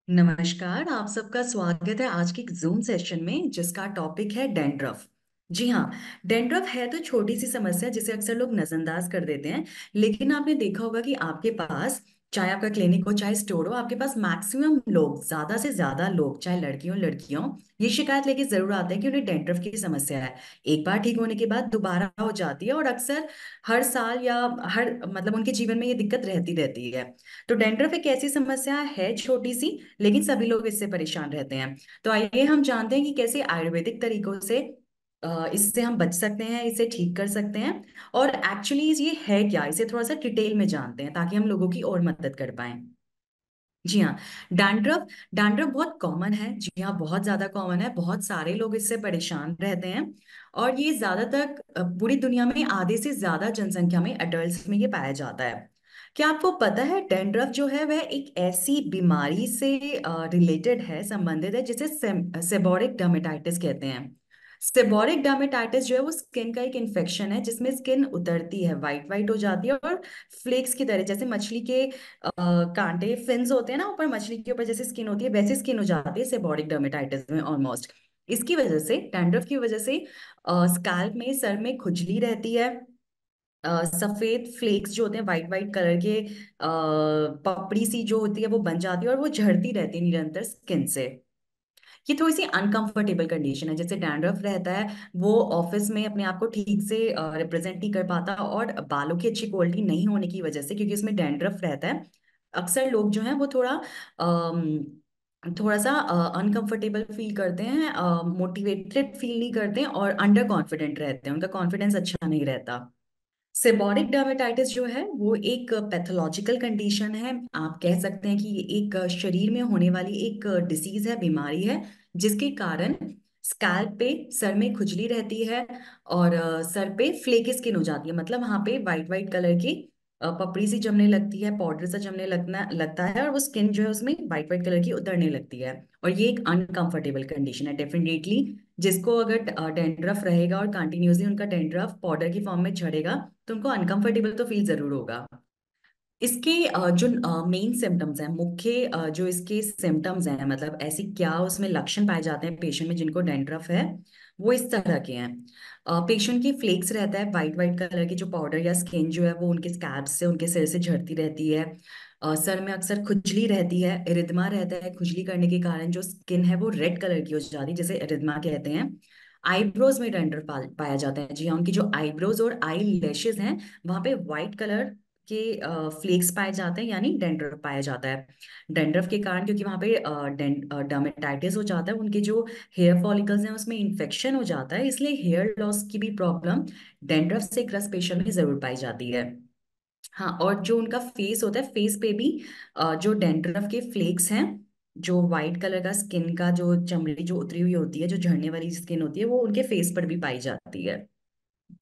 नमस्कार। आप सबका स्वागत है आज के जूम सेशन में जिसका टॉपिक है डैंड्रफ। जी हाँ। डैंड्रफ है तो छोटी सी समस्या जिसे अक्सर लोग नजरअंदाज कर देते हैं। लेकिन आपने देखा होगा कि आपके पास, चाहे आपका क्लिनिक हो चाहे स्टोर हो, आपके पास मैक्सिमम लोग, ज्यादा से ज्यादा लोग, चाहे लड़कियों लड़कियों, ये शिकायत लेके जरूर आते हैं कि उन्हें डैंड्रफ की समस्या है। एक बार ठीक होने के बाद दोबारा हो जाती है और अक्सर हर साल या हर मतलब उनके जीवन में ये दिक्कत रहती रहती है। तो डैंड्रफ एक ऐसी समस्या है छोटी सी, लेकिन सभी लोग इससे परेशान रहते हैं। तो आइए हम जानते हैं कि कैसे आयुर्वेदिक तरीकों से इससे हम बच सकते हैं, इसे ठीक कर सकते हैं। और एक्चुअली ये है क्या, इसे थोड़ा सा डिटेल में जानते हैं ताकि हम लोगों की और मदद कर पाएं। जी हाँ। डैंड्रफ डैंड्रफ बहुत कॉमन है। जी हाँ, बहुत ज्यादा कॉमन है। बहुत सारे लोग इससे परेशान रहते हैं। और ये ज्यादातर पूरी दुनिया में आधे से ज्यादा जनसंख्या में अडल्ट में ये पाया जाता है। क्या आपको पता है डैंड्रफ जो है वह एक ऐसी बीमारी से रिलेटेड है, संबंधित है, जिसे सेबोरिक डर्मेटाइटिस कहते हैं। सेबोरिक डर्मेटाइटिस जो है वो स्किन का एक इन्फेक्शन है जिसमें स्किन उतरती है, वाइट वाइट हो जाती है और फ्लेक्स की तरह, जैसे मछली के कांटे फिन्स होते हैं ना ऊपर, मछली के ऊपर जैसे स्किन होती है वैसी स्किन हो जाती है सेबोरिक डर्मेटाइटिस में ऑलमोस्ट। इसकी वजह से, डैंड्रफ की वजह से स्कैल्प में, सर में खुजली रहती है। सफेद फ्लेक्स जो होते हैं वाइट वाइट कलर के, पपड़ी सी जो होती है वो बन जाती है और वो झड़ती रहती है निरंतर स्किन से। ये थोड़ी सी अनकंफर्टेबल कंडीशन है। जैसे डैंड्रफ रहता है, वो ऑफिस में अपने आप को ठीक से रिप्रेजेंट नहीं कर पाता, और बालों की अच्छी क्वालिटी नहीं होने की वजह से, क्योंकि उसमें डैंड्रफ रहता है, अक्सर लोग जो हैं वो थोड़ा सा अनकंफर्टेबल फील करते हैं, मोटिवेटेड फील नहीं करते हैं और अंडर कॉन्फिडेंट रहते हैं, उनका कॉन्फिडेंस अच्छा नहीं रहता। सेबोरिक डर्मेटाइटिस जो है वो एक पैथोलॉजिकल कंडीशन है। आप कह सकते हैं कि ये एक शरीर में होने वाली एक डिसीज है, बीमारी है, जिसके कारण स्कैल्प पे, सर में खुजली रहती है और सर पे फ्लेकी स्किन हो जाती है। मतलब वहां पे वाइट वाइट कलर की पपड़ी सी जमने लगती है, पाउडर सा जमने लगना लगता है, और वो स्किन जो है उसमें वाइट वाइट कलर की उतरने लगती है। और ये एक अनकंफर्टेबल कंडीशन है डेफिनेटली। जिसको अगर डैंड्रफ रहेगा और कंटिन्यूसली उनका डैंड्रफ पाउडर की फॉर्म में झड़ेगा, तो उनको अनकंफर्टेबल तो फील जरूर होगा। इसके जो मेन सिम्टम्स हैं, मुख्य जो इसके सिम्टम्स हैं, मतलब ऐसी क्या उसमें लक्षण पाए जाते हैं पेशेंट में जिनको डैंड्रफ है, वो इस तरह के हैं। पेशेंट की फ्लेक्स रहता है, वाइट वाइट कलर की जो पाउडर या स्किन जो है वो उनके स्कैल्प से, उनके सिर से झड़ती रहती है। सर में अक्सर खुजली रहती है, इरिद्मा रहता है, खुजली करने के कारण जो स्किन है वो रेड कलर की हो जाती है, जिसे इरिद्मा कहते हैं। आईब्रोज में डैंड्रफ पाया जाता है। जी हाँ, उनकी जो आईब्रोज और आई लैशेज हैं, वहां पे व्हाइट कलर के फ्लेक्स पाए जाते हैं, यानी डेंड्रफ पाया जाता है। डेंड्रफ के कारण, क्योंकि वहां पे डर्मेटाइटिस हो जाता है, उनके जो हेयर फॉलिकल्स हैं उसमें इन्फेक्शन हो जाता है, इसलिए हेयर लॉस की भी प्रॉब्लम डेंड्रफ से ग्रस्त पेशेंट में जरूर पाई जाती है। हाँ, और जो उनका फेस होता है, फेस पे भी जो डेंड्रफ के फ्लेक्स हैं, जो व्हाइट कलर का स्किन का जो चमड़ी जो उतरी हुई होती है, जो झड़ने वाली स्किन होती है, वो उनके फेस पर भी पाई जाती है।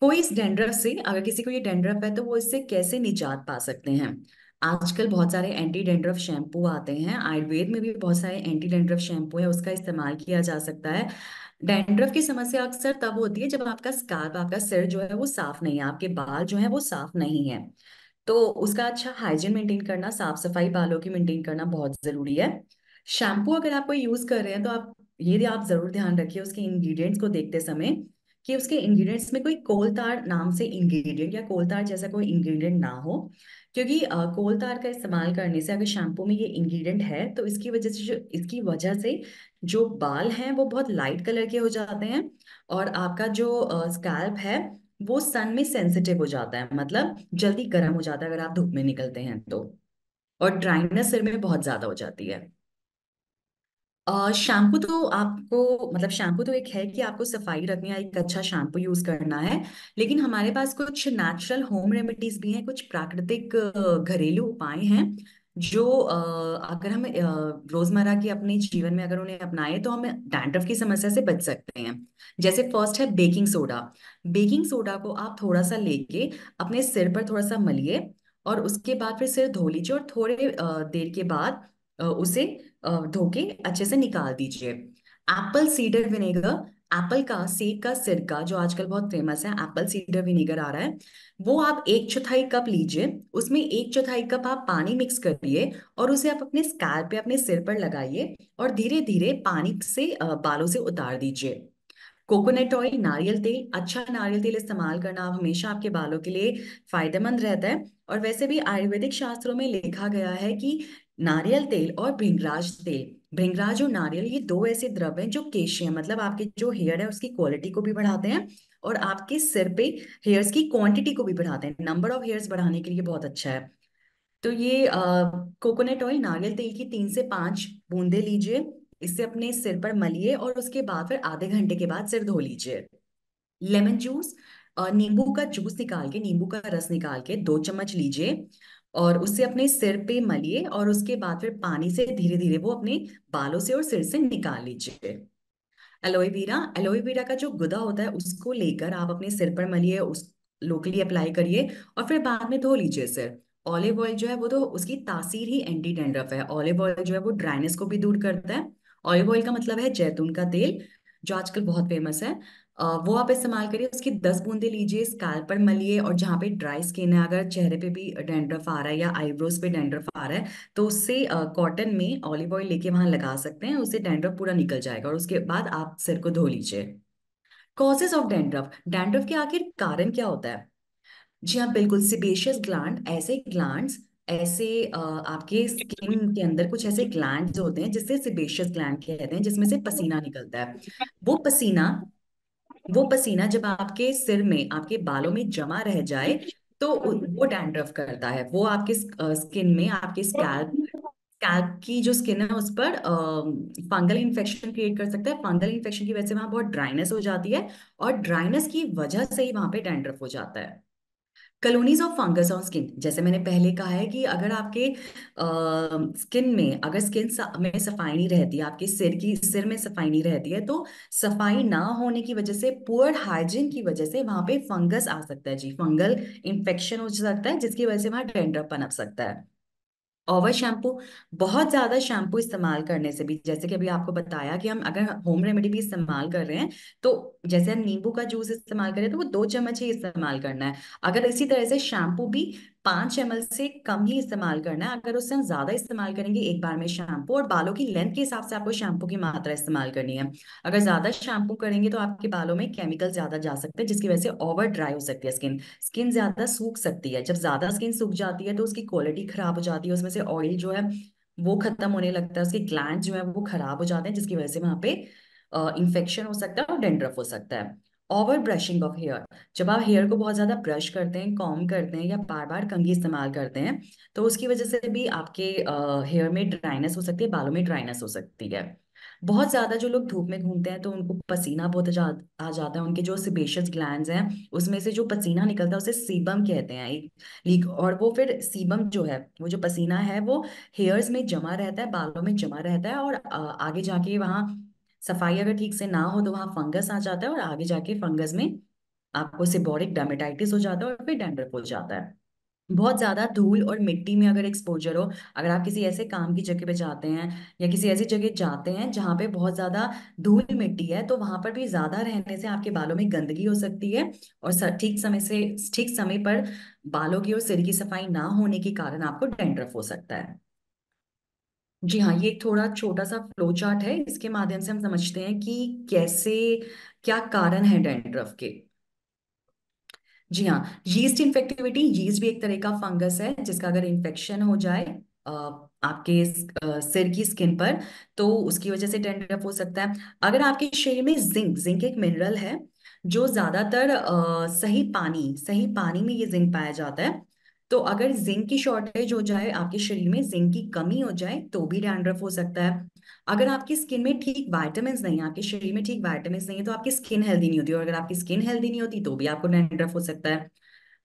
कोई इस डैंड्रफ से, अगर किसी को ये डैंड्रफ है तो वो इससे कैसे निजात पा सकते हैं। आजकल बहुत सारे एंटी डैंड्रफ शैम्पू आते हैं, आयुर्वेद में भी बहुत सारे एंटी डैंड्रफ शैम्पू है, उसका इस्तेमाल किया जा सकता है। डैंड्रफ की समस्या अक्सर तब होती है जब आपका स्काल्प, आपका सिर जो है वो साफ नहीं है, आपके बाल जो है वो साफ नहीं है। तो उसका अच्छा हाइजीन मेंटेन करना, साफ सफाई बालों की मेंटेन करना बहुत जरूरी है। शैम्पू अगर आप कोई यूज कर रहे हैं तो आप जरूर ध्यान रखिए उसके इंग्रेडिएंट्स को देखते समय, कि उसके इंग्रेडिएंट्स में कोई कोलतार नाम से इंग्रेडिएंट या कोलतार जैसा कोई इंग्रेडिएंट ना हो। क्योंकि कोलतार का इस्तेमाल करने से, अगर शैम्पू में ये इंग्रेडिएंट है, तो इसकी वजह से जो बाल हैं वो बहुत लाइट कलर के हो जाते हैं, और आपका जो स्कैल्प है वो सन में सेंसिटिव हो जाता है, मतलब जल्दी गर्म हो जाता है अगर आप धूप में निकलते हैं तो। और ड्राइनेस सिर में बहुत ज्यादा हो जाती है। शैम्पू तो आपको, मतलब शैम्पू तो एक है कि आपको सफाई रखनी है, एक अच्छा शैम्पू यूज करना है। लेकिन हमारे पास कुछ नेचुरल होम रेमेडीज भी हैं, कुछ प्राकृतिक घरेलू उपाय हैं, जो अगर हम रोजमर्रा के अपने जीवन में अगर उन्हें अपनाएं तो हम डैंड्रफ की समस्या से बच सकते हैं। जैसे फर्स्ट है बेकिंग सोडा। बेकिंग सोडा को आप थोड़ा सा लेके अपने सिर पर थोड़ा सा मलिए, और उसके बाद फिर सिर धो लीजिए, और थोड़े देर के बाद उसे धो के अच्छे से निकाल दीजिए। Apple cedar vinegar. एप्पल का, सेब का सिरका जो आजकल बहुत फेमस है, एप्पल सीडर विनेगर आ रहा है, वो आप 1/4 कप लीजिए। उसमें 1/4 कप आप पानी मिक्स करिए और उसे आप अपने स्कैल्प पे, अपने सिर पर लगाइए और धीरे धीरे पानी से बालों से उतार दीजिए। कोकोनट ऑयल, नारियल तेल, अच्छा नारियल तेल इस्तेमाल करना हमेशा आपके बालों के लिए फायदेमंद रहता है। और वैसे भी आयुर्वेदिक शास्त्रों में लिखा गया है कि नारियल तेल और भृंगराज तेल, भृंगराज और नारियल, ये दो ऐसे द्रव्य हैं जो केशियम, मतलब आपके जो हेयर है उसकी क्वालिटी को भी बढ़ाते हैं और आपके सिर पे हेयर्स की क्वांटिटी को भी बढ़ाते हैं। नंबर ऑफ हेयर्स बढ़ाने के लिए बहुत अच्छा है। तो ये कोकोनट ऑयल, नारियल तेल की 3 से 5 बूंदे लीजिए, इससे अपने सिर पर मलिए और उसके बाद फिर आधे घंटे के बाद सिर धो लीजिए। लेमन जूस, नींबू का जूस निकाल के, नींबू का रस निकाल के 2 चम्मच लीजिए और उससे अपने सिर पे मलिए और उसके बाद फिर पानी से धीरे धीरे वो अपने बालों से और सिर से निकाल लीजिए। एलोवेरा, एलोवेरा का जो गुदा होता है उसको लेकर आप अपने सिर पर मलिए, उस लोकली अप्लाई करिए और फिर बाद में धो लीजिए सिर। ऑलिव ऑयल जो है वो तो उसकी तासीर ही एंटी डैंड्रफ है। ऑलिव ऑयल जो है वो ड्राइनेस को भी दूर करता है। ऑलिव ऑयल का मतलब है जैतून का तेल, जो आजकल बहुत फेमस है। वो आप इस्तेमाल करिए, उसकी 10 बूंदे लीजिए, स्कैल्प पर मलिए और जहाँ पे ड्राई स्किन है, अगर चेहरे पे भी डैंड्रफ आ रहा है या आईब्रोज पे डैंड्रफ आ रहा है, तो उससे कॉटन में ऑलिव ऑयल लेके वहां लगा सकते हैं, उससे डैंड्रफ पूरा निकल जाएगा और उसके बाद आप सिर को धो लीजिए। कॉजेस ऑफ डैंड्रफ, डैंड्रफ के आखिर कारण क्या होता है? जी हाँ, बिल्कुल, सिबेशियस ग्लैंड, ऐसे ग्लैंड्स, ऐसे आपके स्किन के अंदर कुछ ऐसे ग्लैंड्स होते हैं जिससे सिबेशियस ग्लैंड कहते हैं, जिसमें से पसीना निकलता है। वो पसीना वो पसीना जब आपके सिर में, आपके बालों में जमा रह जाए तो वो डैंड्रफ करता है। वो आपके स्किन में, आपके स्कैल्प स्कैल्प की जो स्किन है उस पर फंगल इन्फेक्शन क्रिएट कर सकता है। फंगल इन्फेक्शन की वजह से वहां बहुत ड्राइनेस हो जाती है और ड्राइनेस की वजह से ही वहां पे डैंड्रफ हो जाता है। Colonies of fungus on skin, जैसे मैंने पहले कहा है कि अगर आपके स्किन में, अगर स्किन में सफाई नहीं रहती, आपके सिर में सफाई नहीं रहती है, तो सफाई ना होने की वजह से, पुअर हाइजीन की वजह से वहां पे फंगस आ सकता है जी, फंगल इन्फेक्शन हो सकता है जिसकी वजह से वहां डैंड्रफ पनप सकता है। ओवर शैम्पू, बहुत ज्यादा शैम्पू इस्तेमाल करने से भी, जैसे कि अभी आपको बताया कि हम अगर होम रेमेडी भी इस्तेमाल कर रहे हैं, तो जैसे हम नींबू का जूस इस्तेमाल करें तो वो 2 चम्मच ही इस्तेमाल करना है। अगर इसी तरह से शैम्पू भी 5 ml से कम ही इस्तेमाल करना है। अगर उससे हम ज्यादा इस्तेमाल करेंगे एक बार में शैम्पू, और बालों की लेंथ के हिसाब से आपको शैम्पू की मात्रा इस्तेमाल करनी है। अगर ज्यादा शैम्पू करेंगे तो आपके बालों में केमिकल ज्यादा जा सकते हैं जिसकी वजह से ओवर ड्राई हो सकती है स्किन, स्किन ज्यादा सूख सकती है। जब ज्यादा स्किन सूख जाती है तो उसकी क्वालिटी खराब हो जाती है, उसमें से ऑयल जो है वो खत्म होने लगता है, उसके ग्लैंड जो है वो खराब हो जाते हैं जिसकी वजह से वहां पे इंफेक्शन हो सकता है और डेंड्रफ हो सकता है। ओवर ब्रशिंग ऑफ हेयर, जब आप हेयर को बहुत ज्यादा ब्रश करते हैं, कॉम्ब करते हैं या बार बार कंघी इस्तेमाल करते हैं, तो उसकी वजह से भी आपके हेयर में ड्राइनेस हो सकती है, बालों में ड्राइनेस हो सकती है। बहुत ज्यादा जो लोग धूप में घूमते हैं तो उनको पसीना बहुत आ जाता है, उनके जो सिबेशियस ग्लैंड्स हैं उसमें से जो पसीना निकलता है उसे सीबम कहते हैं, एक लीक। और वो फिर सीबम जो है, वो जो पसीना है वो हेयर्स में जमा रहता है, बालों में जमा रहता है और आगे जाके वहाँ सफाई अगर ठीक से ना हो तो वहाँ फंगस आ जाता है और आगे जाके फंगस में आपको सेबोरिक डर्मेटाइटिस हो जाता है और फिर डैंड्रफ हो जाता है। बहुत ज्यादा धूल और मिट्टी में अगर एक्सपोजर हो, अगर आप किसी ऐसे काम की जगह पे जाते हैं या किसी ऐसी जगह जाते हैं जहाँ पे बहुत ज्यादा धूल मिट्टी है, तो वहां पर भी ज्यादा रहने से आपके बालों में गंदगी हो सकती है और ठीक समय पर बालों की और सिर की सफाई ना होने के कारण आपको डैंड्रफ हो सकता है। जी हाँ, ये एक थोड़ा छोटा सा फ्लो चार्ट है, इसके माध्यम से हम समझते हैं कि कैसे, क्या कारण है डैंड्रफ के। जी हाँ, यीस्ट इन्फेक्टिविटी, यीस्ट भी एक तरह का फंगस है जिसका अगर इन्फेक्शन हो जाए अ, आपके सिर की स्किन पर, तो उसकी वजह से डैंड्रफ हो सकता है। अगर आपके शरीर में जिंक, जिंक एक मिनरल है जो ज्यादातर सही पानी में ये जिंक पाया जाता है, तो अगर जिंक की शॉर्टेज हो जाए, आपके शरीर में जिंक की कमी हो जाए, तो भी डैंड्रफ हो सकता है। अगर आपकी स्किन में ठीक वाइटामिन नहीं है, आपके शरीर में ठीक वाइटामिन नहीं है, तो आपकी स्किन हेल्दी नहीं होती, और अगर आपकी स्किन हेल्दी नहीं होती तो भी आपको डैंड्रफ हो सकता है।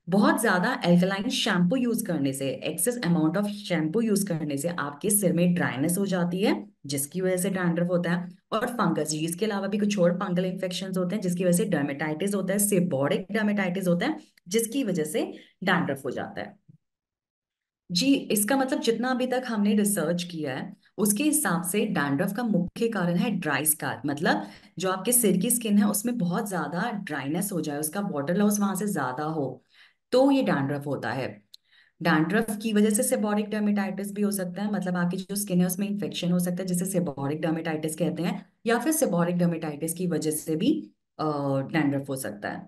बहुत ज्यादा एल्कलाइन शैम्पू यूज करने से, excess amount of shampoo use करने से आपके सिर में ड्राइनेस हो जाती है जिसकी वजह से डैंड्रफ होता है। और फंगस, इसके अलावा भी कुछ और फंगल इन्फेक्शंस होते हैं जिसकी वजह से डर्मेटाइटिस होता है, सेबोरिक डर्मेटाइटिस होता है जिसकी वजह से डैंड्रफ हो जाता है। जी, इसका मतलब जितना अभी तक हमने रिसर्च किया है उसके हिसाब से डैंड्रफ का मुख्य कारण है ड्राई स्कैल्प, मतलब जो आपके सिर की स्किन है उसमें बहुत ज्यादा ड्राइनेस हो जाए, उसका वाटर लॉस वहां से ज्यादा हो, तो ये डैंड्रफ होता है। डैंड्रफ की वजह से सेबोरिक डर्मेटाइटिस भी हो सकता है, मतलब आपकी जो स्किन है उसमें इन्फेक्शन हो सकता है जिसे सेबोरिक डर्मेटाइटिस कहते हैं, या फिर सेबोरिक डर्मेटाइटिस की वजह से भी डैंड्रफ हो सकता है।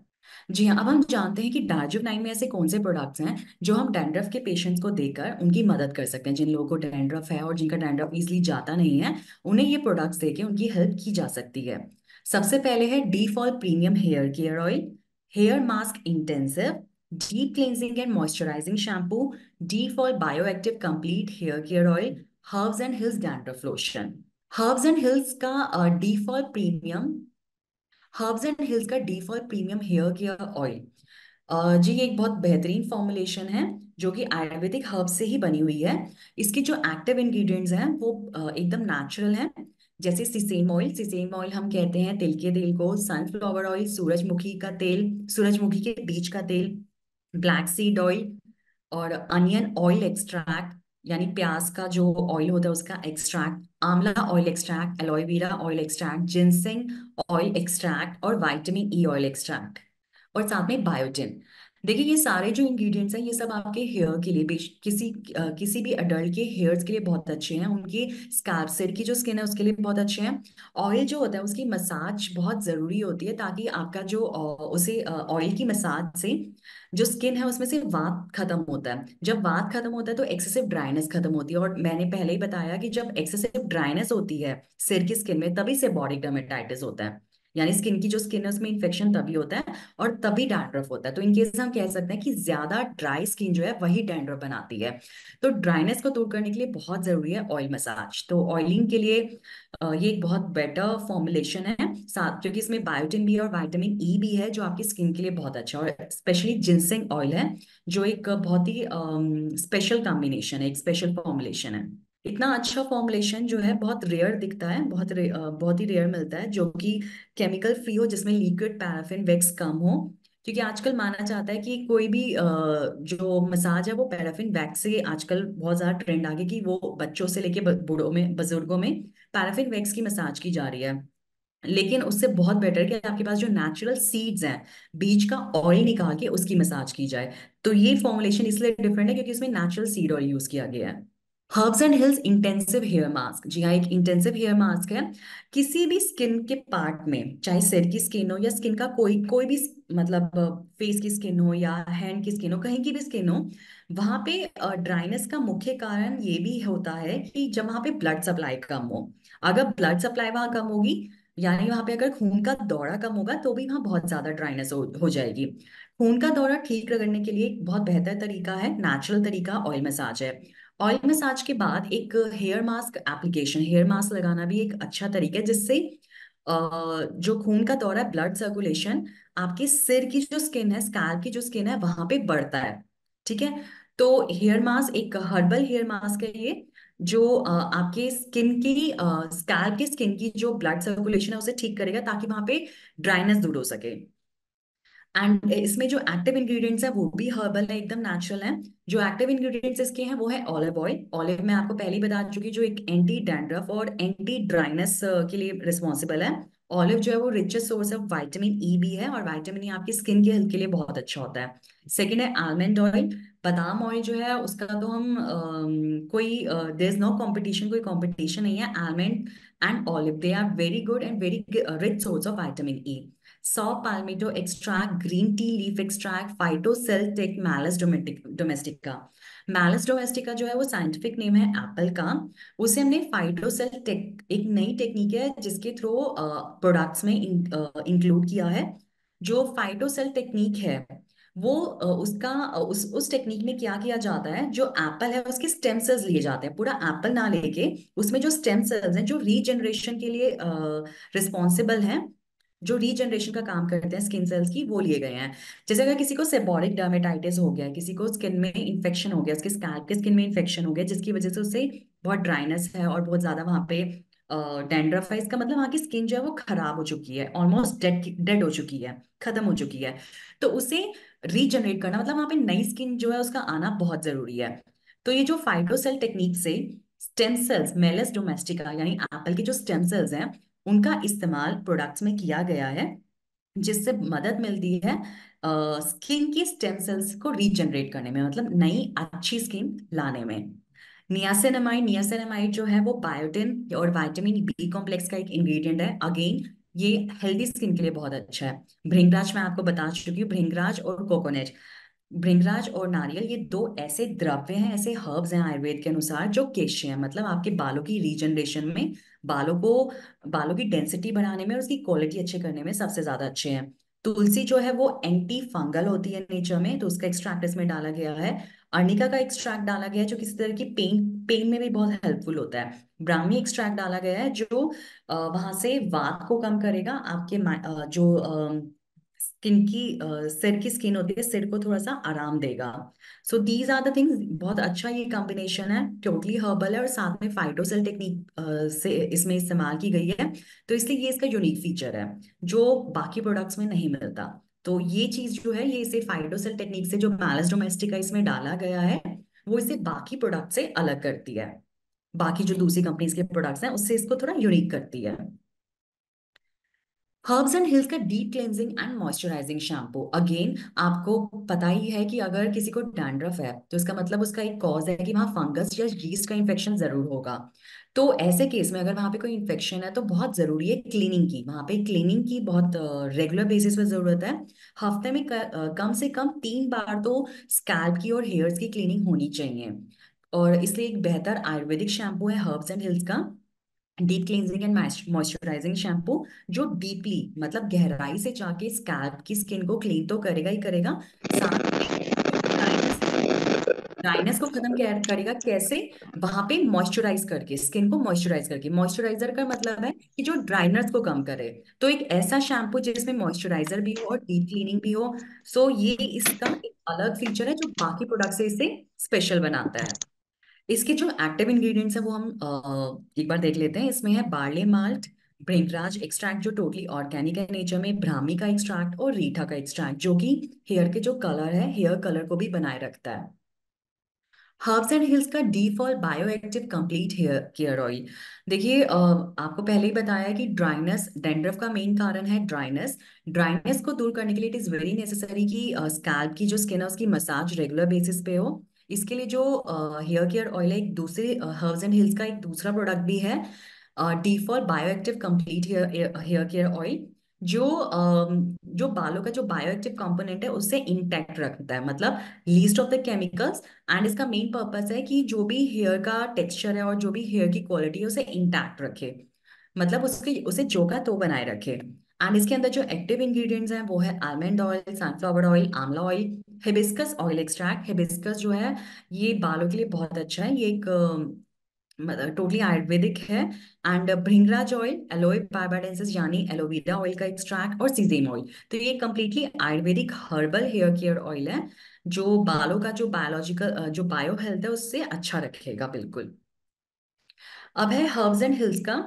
जी हाँ, अब हम जानते हैं कि डार्जिलिंग में ऐसे कौन से प्रोडक्ट्स हैं जो हम डैंड्रफ के पेशेंट्स को देकर उनकी मदद कर सकते हैं। जिन लोगों को डैंड्रफ है और जिनका डैंड्रफ इजीली जाता नहीं है, उन्हें ये प्रोडक्ट्स देके उनकी हेल्प की जा सकती है। सबसे पहले है D Fall premium hair care oil, hair mask intensive, deep cleansing and moisturising shampoo, D Fall bioactive complete hair care oil, Herbs and Hills dandruff lotion. Herbs and hills का D Fall premium Herbs and hills का D Fall premium hair care oil, जी ये एक बहुत बेहतरीन formulation है जो कि आयुर्वेदिक हर्ब से ही बनी हुई है। इसकी जो एक्टिव इंग्रेडिएंट्स हैं वो एकदम नेचुरल हैं, जैसे सिसेम ऑयल हम कहते हैं तिल के तेल को, सनफ्लावर ऑयल सूरजमुखी का तेल, सूरजमुखी के बीज का तेल, ब्लैक सीड ऑयल, और अनियन ऑयल एक्सट्रैक्ट यानी प्याज का जो ऑयल होता है उसका एक्सट्रैक्ट, आंवला oil extract, aloe vera oil extract, ginseng oil extract और विटामिन ई ऑयल एक्सट्रैक्ट, और साथ में बायोटिन। देखिए ये सारे जो इंग्रेडिएंट्स हैं ये सब आपके हेयर के लिए किसी भी अडल्ट के हेयर्स के लिए बहुत अच्छे हैं, उनकी स्कैल्प सिर की जो स्किन है उसके लिए बहुत अच्छे हैं। ऑयल जो होता है उसकी मसाज बहुत जरूरी होती है ताकि आपका जो उसे ऑयल की मसाज से जो स्किन है उसमें से वात खत्म होता है, जब वात खत्म होता है तो एक्सेसिव ड्राइनेस खत्म होती है, और मैंने पहले ही बताया कि जब एक्सेसिव ड्राइनेस होती है सिर की स्किन में तभी सेबोरिक डर्मेटाइटिस होता है, यानी स्किन की जो स्किन है उसमें इन्फेक्शन तभी होता है और तभी डैंड्रफ होता है। तो इन केस हम कह सकते हैं कि ज्यादा ड्राई स्किन जो है वही डैंड्रफ बनाती है। तो ड्राइनेस को दूर करने के लिए बहुत जरूरी है ऑयल मसाज। तो ऑयलिंग के लिए ये एक बहुत बेटर फॉर्मुलेशन है, साथ क्योंकि इसमें बायोटिन भी है और विटामिन ई भी है जो आपकी स्किन के लिए बहुत अच्छा है, और स्पेशली जिनसेंग ऑयल है जो एक बहुत ही स्पेशल कॉम्बिनेशन है, एक स्पेशल फॉर्मुलेशन है। इतना अच्छा फॉर्मुलेशन जो है बहुत रेयर दिखता है, बहुत ही रेयर मिलता है जो कि केमिकल फ्री हो, जिसमें लिक्विड पैराफिन वैक्स कम हो, क्योंकि आजकल माना जाता है कि कोई भी जो मसाज है वो पैराफिन वैक्स से आजकल बहुत ज्यादा ट्रेंड आ गया कि वो बच्चों से लेके बूढ़ों में बुजुर्गों में पैराफिन वैक्स की मसाज की जा रही है। लेकिन उससे बहुत बेटर कि आपके पास जो नेचुरल सीड्स हैं, बीज का ऑयल निकाल के उसकी मसाज की जाए। तो ये फॉर्मुलेशन इसलिए डिफरेंट है क्योंकि इसमें नेचुरल सीड ऑयल यूज किया गया है। Herbs and Hills intensive hair mask, जी हाँ एक इंटेंसिव हेयर मास्क है। किसी भी स्किन के पार्ट में, चाहे सिर की स्किन हो या स्किन का कोई कोई भी मतलब फेस की स्किन हो या हैंड की स्किन हो, कहीं की भी स्किन हो, वहां पे ड्राइनेस का मुख्य कारण ये भी होता है कि जब वहां पे ब्लड सप्लाई कम हो। अगर ब्लड सप्लाई वहां कम होगी, यानी वहां पे अगर खून का दौरा कम होगा तो भी वहां बहुत ज्यादा ड्राइनेस हो जाएगी। खून का दौरा ठीक करने के लिए एक बहुत बेहतर तरीका है, नेचुरल तरीका ऑयल मसाज है। ऑयल मसाज के बाद एक हेयर मास्क लगाना भी एक अच्छा तरीका है, जिससे जो खून का दौरा है, ब्लड सर्कुलेशन आपके सिर की जो स्किन है, स्कैल्प की जो स्किन है वहां पे बढ़ता है। ठीक है, तो हेयर मास्क एक हर्बल हेयर मास्क है ये, जो आपके स्किन की स्कैल्प की स्किन की जो ब्लड सर्कुलेशन है उसे ठीक करेगा ताकि वहां पे ड्राइनेस दूर हो सके। एंड इसमें जो एक्टिव इंग्रेडिएंट्स है वो भी हर्बल है, एकदम नेचुरल है। जो एक्टिव इंग्रेडिएंट्स इसके हैं वो है ऑलिव ऑयल। ऑलिव मैं आपको पहले ही बता चुकी, जो एक एंटी डैंड्रफ और एंटी ड्राइनेस के लिए रिस्पॉन्सिबल है। ऑलिव जो है वो रिचेस्ट सोर्स ऑफ विटामिन ई भी है, और विटामिन ई आपकी स्किन के हेल्थ के लिए बहुत अच्छा होता है। सेकेंड है आलमंड ऑयल। बादाम ऑयल जो है उसका तो हम कोई देर इज नो कॉम्पिटिशन, कोई कॉम्पिटिशन नहीं है। Almond and olive they are very good and very rich source of vitamin E. Saw palmetto extract, green tea leaf extract, Phytocelltec domestica. Malus domestica जो है वो साइंटिफिक नेम है Apple का। उसे हमने फाइटोसेल्टेक, एक नई टेक्निक है जिसके थ्रू प्रोडक्ट्स में इंक्लूड किया है। जो फाइटोसेल टेक्निक है वो उस टेक्निक में क्या किया जाता है, जो एप्पल है उसके स्टेम सेल्स लिए जाते हैं, पूरा एप्पल ना लेके उसमें जो स्टेम सेल्स हैं जो रीजनरेशन के लिए रिस्पॉन्सिबल हैं, जो रीजनरेशन का काम करते हैं स्किन सेल्स की, वो लिए गए हैं। जैसे अगर किसी को सेबोरिक डर्मेटाइटिस हो गया, किसी को स्किन में इन्फेक्शन हो गया, उसके स्कैल्प के स्किन में इन्फेक्शन हो गया जिसकी वजह से उसे बहुत ड्राइनेस है और बहुत ज्यादा वहां पे डैंड्रफ है, इसका मतलब वहां की स्किन जो है वो खराब हो चुकी है, ऑलमोस्ट डेड डेड हो चुकी है, खत्म हो चुकी है। तो उसे रीजनरेट करना मतलब वहां पे नई स्किन जो है उसका आना बहुत जरूरी है। तो ये जो फाइटोसेल टेक्निक से स्टेम सेल्स मेलस डोमेस्टिका यानी एप्पल के जो स्टेम सेल्स हैं उनका इस्तेमाल प्रोडक्ट्स में किया गया है, जिससे मदद मिलती है स्किन की स्टेम सेल्स को रीजनरेट करने में, मतलब नई अच्छी स्किन लाने में। नियासिनामाइड नियासिनामाइड जो है वो बायोटिन और विटामिन बी कॉम्प्लेक्स का एक इंग्रेडिएंट है। अगेन ये हेल्दी स्किन के लिए बहुत अच्छा है। भृंगराज मैं आपको बता चुकी हूँ, भृंगराज और कोकोनट, भृंगराज और नारियल ये दो ऐसे द्रव्य हैं, ऐसे हर्ब्स हैं आयुर्वेद के अनुसार जो केश्य हैं, मतलब आपके बालों की रीजनरेशन में, बालों को, बालों की डेंसिटी बढ़ाने में और उसकी क्वालिटी अच्छे करने में सबसे ज्यादा अच्छे हैं। तुलसी जो है वो एंटी फंगल होती है नेचर में, तो उसका एक्सट्रैक्ट इसमें डाला गया है। अर्निका का एक्सट्रैक्ट डाला गया है जो किसी तरह की पेन पेन में भी बहुत हेल्पफुल होता है। ब्राह्मी एक्सट्रैक्ट डाला गया है जो वहां से वात को कम करेगा, आपके जो स्किन की सिर की स्किन होती है, सिर को थोड़ा सा आराम देगा। So these are the things, बहुत अच्छा ये कॉम्बिनेशन है, टोटली हर्बल है और साथ में फाइटोसेल टेक्निक से इसमें इस्तेमाल की गई है। तो इसलिए ये इसका यूनिक फीचर है जो बाकी प्रोडक्ट्स में नहीं मिलता। तो ये चीज जो है ये इसे फाइटोसेल टेक्निक से जो मैलस डोमेस्टिका इसमें डाला गया है वो इसे बाकी प्रोडक्ट से अलग करती है, बाकी जो दूसरी कंपनीज के प्रोडक्ट्स हैं उससे इसको थोड़ा यूनिक करती है। हर्ब्स एंड हिल्स का deep cleansing and moisturising shampoo, again आपको पता ही है कि अगर किसी को डैंड्रफ है तो इसका मतलब उसका एक कॉज है कि वहां फंगस या यीस्ट का इन्फेक्शन जरूर होगा। तो ऐसे केस में अगर वहां पे कोई इन्फेक्शन है तो बहुत जरूरी है क्लीनिंग की, वहां पे क्लीनिंग की बहुत रेगुलर बेसिस पे जरूरत है। हफ्ते में कम से कम 3 बार तो स्कैल्प की और हेयर्स की क्लीनिंग होनी चाहिए। और इसलिए एक बेहतर आयुर्वेदिक शैम्पू है हर्ब्स एंड हिल्स का deep cleansing and moisturising shampoo, जो डीपली मतलब गहराई से जाके स्कैल्प की स्किन को क्लीन तो करेगा ही करेगा, साथ में जो ड्राइनेस है, ड्राइनेस को खत्म करेगा कैसे, वहां पे मॉइस्चराइज करके, स्किन को मॉइस्चराइज करके, मॉइस्चराइजर का मतलब है कि जो ड्राइनेस को कम करे। तो एक ऐसा शैम्पू जिसमें मॉइस्चराइजर भी हो और डीप क्लीनिंग भी हो, सो ये इसका एक अलग फीचर है जो बाकी प्रोडक्ट से इसे स्पेशल बनाता है। इसके जो एक्टिव इंग्रेडिएंट्स है वो हम एक बार देख लेते हैं। इसमें है बार्ले माल्ट, भृंगराज एक्सट्रैक्ट जो टोटली ऑर्गेनिक है नेचर में, ब्राह्मी का एक्सट्रैक्ट और रीठा का एक्सट्रैक्ट जो कि हेयर के जो कलर है, हेयर कलर को भी बनाए रखता है। हर्ब्स एंड हिल्स का default bioactive complete hair care oil, देखिए आपको पहले ही बताया कि ड्राइनेस, डैंड्रफ का मेन कारण है ड्राइनेस। ड्राइनेस को दूर करने के लिए इट इज वेरी नेसेसरी कि स्कैल्प की जो स्किन है उसकी मसाज रेगुलर बेसिस पे हो। इसके लिए जो हेयर केयर ऑयल है, एक दूसरे हर्ब्स एंड हिल्स का एक दूसरा प्रोडक्ट भी है, default bioactive complete hair care oil, जो जो बालों का जो बायोएक्टिव कंपोनेंट है उससे इंटैक्ट रखता है, मतलब least of the chemicals. And इसका मेन पर्पस है कि जो भी हेयर का टेक्सचर है और जो भी हेयर की क्वालिटी है उसे इंटैक्ट रखे, मतलब उसके उसे जो का तो बनाए रखे। एंड इसके अंदर जो एक्टिव इंग्रेडिएंट्स हैं वो है आलमंड ऑयल, सनफ्लावर ऑयल, आंवला oil, hibiscus oil extract. Hibiscus जो है ये बालों के लिए बहुत अच्छा है, ये एक टोटली आयुर्वेदिक है। And bhringraj oil, aloe barbadensis यानी एलोवेरा ऑयल का एक्सट्रैक्ट, और सीजेम ऑयल। तो ये completely Ayurvedic herbal hair care oil है जो बालों का जो बायोलॉजिकल जो बायो हेल्थ है उससे अच्छा रखेगा बिल्कुल। अब है हर्ब्स एंड हिल्स का,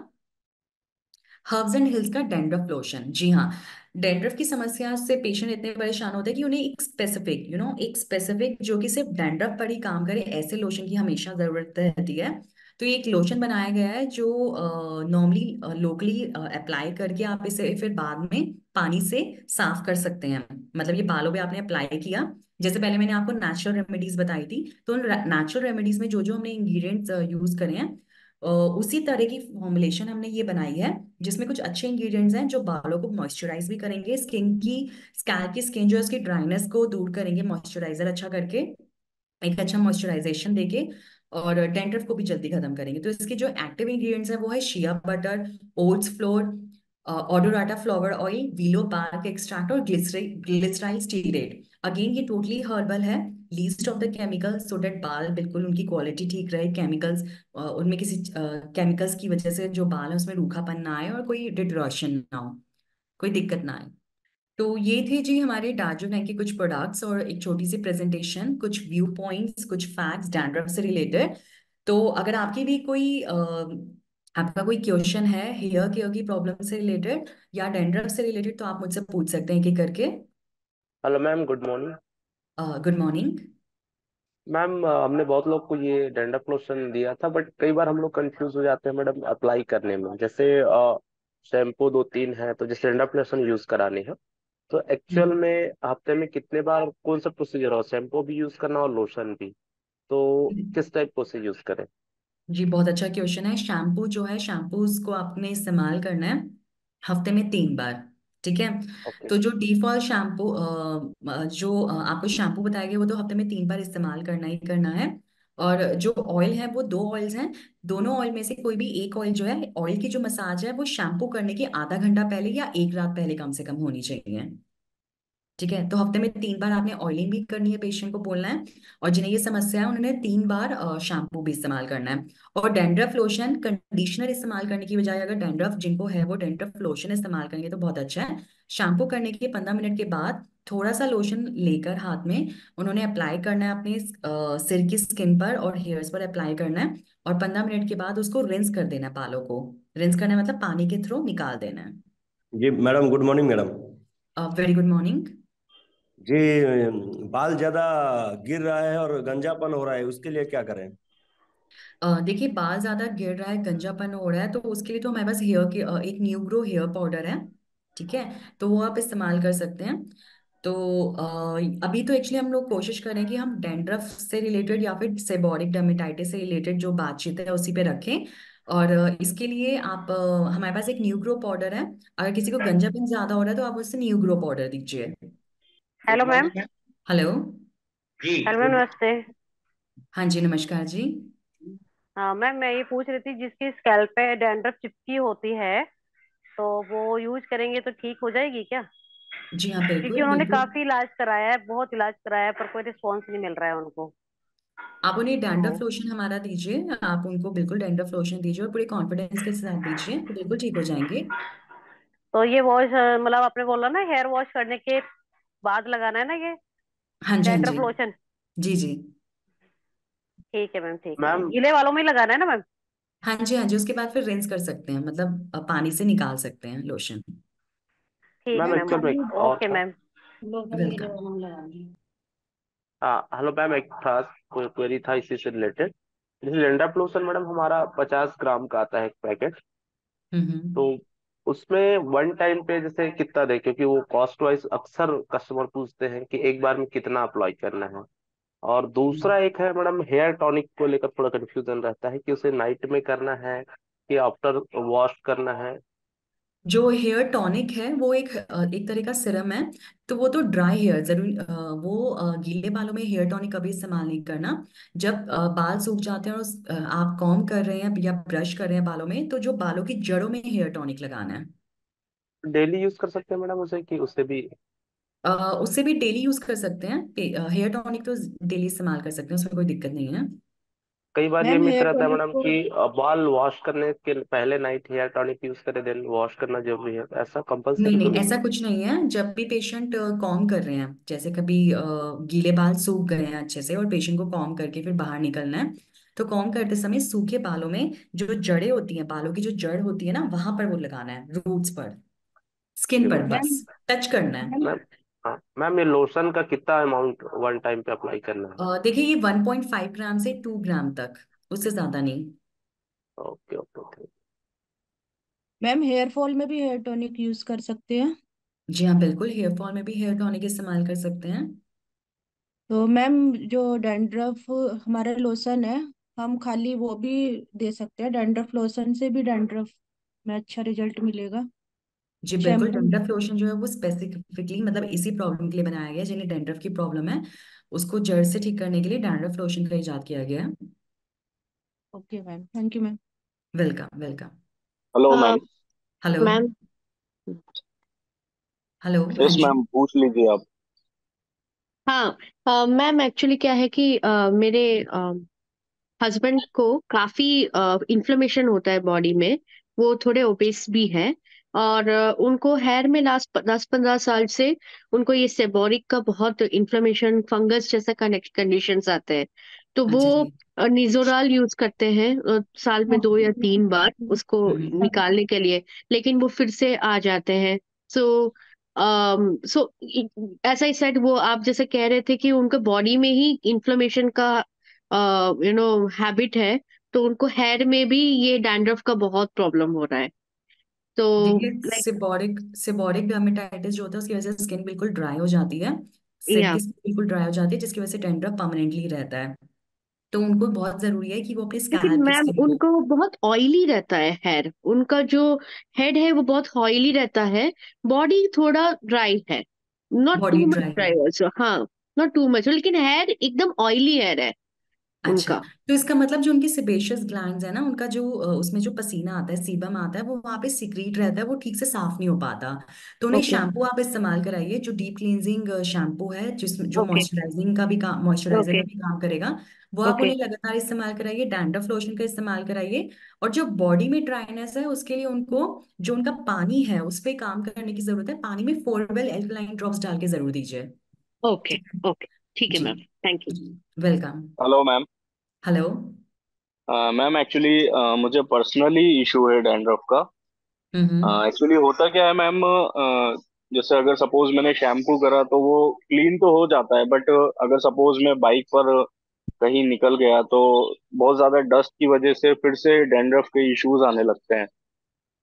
हर्ब्स एंड हिल्स का डैंड्रफ लोशन। जी हाँ, डैंड्रफ की समस्या से पेशेंट इतने परेशान होते हैं कि उन्हें एक स्पेसिफिक एक स्पेसिफिक जो कि सिर्फ डैंड्रफ पर ही काम करे ऐसे लोशन की हमेशा जरूरत रहती है। तो ये एक लोशन बनाया गया है जो नॉर्मली लोकली अप्लाई करके आप इसे फिर बाद में पानी से साफ कर सकते हैं। मतलब ये बालों पे आपने अप्लाई किया, जैसे पहले मैंने आपको नेचुरल रेमेडीज बताई थी, तो नेचुरल रेमेडीज में जो जो हमने इंग्रेडिएंट्स यूज करे हैं उसी तरह की फॉर्मुलेशन हमने ये बनाई है, जिसमें कुछ अच्छे इंग्रेडिएंट्स हैं जो बालों को मॉइस्चराइज भी करेंगे, स्किन की, स्कैल्प की स्किन जो है उसकी ड्राइनेस को दूर करेंगे मॉइस्चराइजर अच्छा करके, एक अच्छा मॉइस्चराइजेशन देके, और डैंड्रफ को भी जल्दी खत्म करेंगे। तो इसके जो एक्टिव इंग्रेडिएंट्स है वो है shea butter, oats flour, odorata flower oil, willow bark extract और ग्लिसराइल स्टीरेट। अगेन ये टोटली हर्बल है, least of the chemicals, so that बाल बिल्कुल उनकी क्वालिटी ठीक रहे, केमिकल्स उनमें किसी केमिकल्स की वजह से जो बाल है उसमें रूखापन ना आए और कोई डिटोरेशन ना हो, कोई दिक्कत ना आए। तो ये थे जी हमारे डार्जिलिंग बैंक के कुछ प्रोडक्ट्स और एक छोटी सी प्रेजेंटेशन, कुछ व्यू पॉइंट्स, कुछ फैक्ट्स डैंड्रफ से रिलेटेड। तो अगर आपकी भी कोई आपका कोई क्वेश्चन है हेयर केयर की प्रॉब्लम से रिलेटेड या डैंड्रफ से रिलेटेड तो आप मुझसे पूछ सकते हैं कि करके। Hello ma'am, good morning. Good morning. Ma'am हमने बहुत लोग को ये डैंड्रफ लोशन दिया था, बट कई बार हम लोग कंफ्यूज हो जाते हैं मैडम अप्लाई करने में। जैसे शैम्पू दो तीन है, तो जैसे डैंड्रफ लोशन यूज करानी है, तो एक्चुअल हम्म। में हफ्ते में कितने बार कौन सा प्रोसीजर हो, शैम्पू भी यूज करना और लोशन भी, तो किस टाइप को से यूज करें? जी बहुत अच्छा क्वेश्चन है। शैम्पू जो है, शैम्पूज को आपने इस्तेमाल करना है हफ्ते में 3 बार। ठीक है। ओके। तो जो डिफॉल्ट शैम्पू जो आपको शैम्पू बताया गया वो तो हफ्ते में 3 बार इस्तेमाल करना ही करना है। और जो ऑयल है वो 2 ऑयल्स हैं। दोनों ऑयल में से कोई भी एक ऑयल जो है, ऑयल की जो मसाज है वो शैम्पू करने के आधा घंटा पहले या एक रात पहले कम से कम होनी चाहिए। ठीक है। तो हफ्ते में 3 बार आपने ऑयलिंग भी करनी है, पेशेंट को बोलना है। और जिन्हें ये समस्या है उन्होंने 3 बार शैम्पू भी इस्तेमाल करना है। और डैंड्रफ लोशन, कंडीशनर इस्तेमाल करने की बजाय अगर डैंड्रफ जिनको है वो डैंड्रफ लोशन इस्तेमाल करेंगे तो बहुत अच्छा है। शैम्पू करने के 15 मिनट के बाद थोड़ा सा लोशन लेकर हाथ में उन्होंने अप्लाई करना है अपने सिर की स्किन पर और हेयर्स पर अप्लाई करना है। और 15 मिनट के बाद उसको रिंस कर देना है, बालों को रिंस करना है मतलब पानी के थ्रू निकाल देना है। जी madam, good morning madam. Very good morning. जी, बाल ज्यादा गिर रहा है और गंजापन हो रहा है, उसके लिए क्या करें? देखिए बाल ज्यादा गिर रहा है, गंजापन हो रहा है तो उसके लिए तो हमारे पास हेयर के एक न्यू ग्रो हेयर पाउडर है। ठीक है। तो वो आप इस्तेमाल कर सकते हैं। तो अभी तो एक्चुअली हम लोग कोशिश करें कि हम डैंड्रफ से रिलेटेड या फिर सेबोरिक डर्मेटाइटिस से रिलेटेड जो बातचीत है उसी पे रखें। और इसके लिए आप हमारे पास एक न्यू ग्रो पाउडर है। अगर किसी को गंजापन ज्यादा हो रहा है तो आप उससे न्यू ग्रो पाउडर दीजिए। Hello ma'am. Hello. Hello ma'am, नमस्ते। हाँ जी, नमस्कार जी। हाँ मैम, मैं ये पूछ रही थी जिसकी स्कैल्प पे डैंड्रफ चिपकी होती है, तो वो यूज करेंगे तो ठीक हो जाएगी क्या? जी हाँ, क्योंकि बिल्कुल उन्होंने बिल्कुल। काफी इलाज कराया है, बहुत इलाज कराया है, पर कोई रिस्पॉन्स नहीं मिल रहा है उनको। आप उन्हें डैंड्रफ तो लोशन हमारा दीजिए, आप उनको बिल्कुल डैंड्रफ लोशन दीजिए और पूरे कॉन्फिडेंस के साथ दीजिए तो बिल्कुल ठीक हो जाएंगे। तो ये वॉश, मतलब आपने बोला ना हेयर वॉश करने के बाद लगाना है ना ये हाँ जी, हाँ जी। Dandruff lotion? जी जी। ठीक है मैम, ठीक है। मैम गीले वालों में ही लगाना है ना मैम? हाँ जी, हाँ जी, उसके बाद फिर रिंस कर सकते हैं, मतलब पानी से निकाल सकते हैं लोशन। ठीक है मैम मैम। एक्चुअल में एक और ओके था। मैम। वेलकम। हाँ हेलो मैम, एक था कोई क्वेरी था इसी से रिलेटेड। जैसे डैंड्रफ लोशन मैडम हमारा 50 ग्राम का आता है एक पैकेट, तो हम्म। उसमें वन टाइम पे जैसे कितना दे, क्योंकि वो कॉस्ट वाइज अक्सर कस्टमर पूछते हैं कि एक बार में कितना अप्लाई करना है। और दूसरा एक है मैडम, हेयर टॉनिक को लेकर थोड़ा कंफ्यूजन रहता है कि उसे नाइट में करना है कि आफ्टर वॉश करना है। जो हेयर टॉनिक है वो एक तरह का सिरम है। तो वो तो ड्राई हेयर जरूर वो गीले बालों में हेयर टॉनिक कभी इस्तेमाल नहीं करना। जब बाल सूख जाते हैं और आप कॉम्ब कर रहे हैं या ब्रश कर रहे हैं बालों में, तो जो बालों की जड़ों में हेयर टॉनिक लगाना है। डेली यूज कर सकते हैं मैडम उसे, कि उससे भी? अ, उससे भी डेली यूज कर सकते हैं। हेयर टॉनिक तो डेली इस्तेमाल कर सकते हैं, उसमें कोई दिक्कत नहीं है। कई बार ये मैम मिथ हेयर रहता है टॉनिक मैडम को कि बाल वॉश करने के पहले नाइट हेयर टॉनिक यूज करें, देन वॉश करना जरूरी है, ऐसा नहीं कंपलसरी तो नहीं, नहीं ऐसा है? कुछ नहीं है। जब भी पेशेंट कॉम कर रहे हैं, जैसे कभी गीले बाल सूख गए हैं अच्छे से और पेशेंट को कॉम करके फिर बाहर निकलना है, तो कॉम करते समय सूखे बालों में जो जड़ें होती हैं, बालों की जो जड़ होती है ना, वहां पर वो लगाना है, रूट्स पर, स्किन जी पर मैम। मैम बस टच करना है। मैम मैम, हाँ मैम, ये लोशन का कितना अमाउंट वन टाइम पे अप्लाई करना है? देखिए ये 1.5 ग्राम से 2 ग्राम तक, उससे ज्यादा नहीं। Okay okay okay. Ma'am hair fall में भी हेयर टॉनिक यूज कर सकते हैं? जी हाँ, बिल्कुल हेयर फॉल में भी हेयर टॉनिक इस्तेमाल कर सकते हैं। तो मैम जो डैंड्रफ हमारा लोशन है, हम खाली वो भी दे सकते हैं? डैंड्रफ लोशन से भी डैंड्रफ में अच्छा रिजल्ट मिलेगा? जी बिल्कुल, शैम्पू। डैंड्रफ लोशन जो है वो स्पेसिफिकली मतलब इसी प्रॉब्लम के लिए बनाया गया है, जिन्हें डैंड्रफ की प्रॉब्लम है उसको जड़ से ठीक करने के लिए डैंड्रफ लोशन का इजाद किया गया है। Okay ma'am, thank you ma'am. Welcome welcome. Hello ma'am. Hello. Ma'am. Hello, हाँ यस जी। मैम, पूछ लीजिए आप। हाँ मैम, एक्चुअली क्या है कि मेरे हस्बैंड को काफी इन्फ्लेमेशन होता है बॉडी में। वो थोड़े ओबेस भी हैं। और उनको हेयर में लास्ट 10-15 साल से उनको ये सेबोरिक का बहुत इन्फ्लेमेशन, फंगस जैसा कंडीशंस आते हैं। तो वो अच्छा जी। निजोराल यूज करते हैं साल में 2 या 3 बार उसको हम्म। निकालने के लिए, लेकिन वो फिर से आ जाते हैं। सो सो एज आई सेड, वो आप जैसे कह रहे थे कि उनके बॉडी में ही इन्फ्लेमेशन का हैबिट है, तो उनको हेयर में भी ये डैंड्रफ का बहुत प्रॉब्लम हो रहा है। तो देखिए, लाइक, सिबोरिक सिबोरिक डर्मेटाइटिस जो होता है उसकी वजह से स्किन बिल्कुल ड्राई हो जाती है। सिर या की स्किन बिल्कुल ड्राई हो जाती है जिसकी वजह से डैंड्रफ परमानेंटली रहता है। तो उनको बहुत जरूरी है कि वो अपने लेकिन स्कैल्प की मैम स्किन को। उनको बहुत ऑयली रहता है हेयर, उनका जो हेड है वो बहुत ऑयली रहता है। बॉडी थोड़ा ड्राई है, not body too much dry है। ड्राई ऑल्सो, हाँ, नॉट टू मच, लेकिन हेयर एकदम ऑयली हेयर है अच्छा, उनका। तो इसका मतलब जो उनकी सेबेशियस ग्लैंड्स है ना, उनका जो उसमें जो पसीना आता है, सीबम आता है, वो वहां पे सीक्रेट रहता है, वो ठीक से साफ नहीं हो पाता। तो उन्हें ओके, शैम्पू आप इस्तेमाल कराइए जो डीप क्लींजिंग शैम्पू है, जिसमें जो ओके, मॉइस्चराइजर ओके, का भी काम करेगा। वो आप ओके, उन्हें लगातार इस्तेमाल कराइए। डैंड्रफ लोशन का इस्तेमाल कराइए। और जो बॉडी में ड्राइनेस है उसके लिए उनको जो उनका पानी है उस पर काम करने की जरूरत है। पानी में 4 वेल एल्कलाइन ड्रॉप्स डाल के जरूर दीजिए। ओके, ठीक है। ओके, ठीक है जी। Ma'am, thank you. Welcome. Hello ma'am. Hello. Ma'am actually मुझे पर्सनली इशू है डैंड्रफ का। हम्म। एक्चुअली होता क्या है मैम, जैसे अगर सपोज मैंने शैम्पू करा तो वो क्लीन तो हो जाता है, बट अगर सपोज मैं बाइक पर कहीं निकल गया तो बहुत ज्यादा डस्ट की वजह से फिर से डैंड्रफ के इश्यूज आने लगते हैं।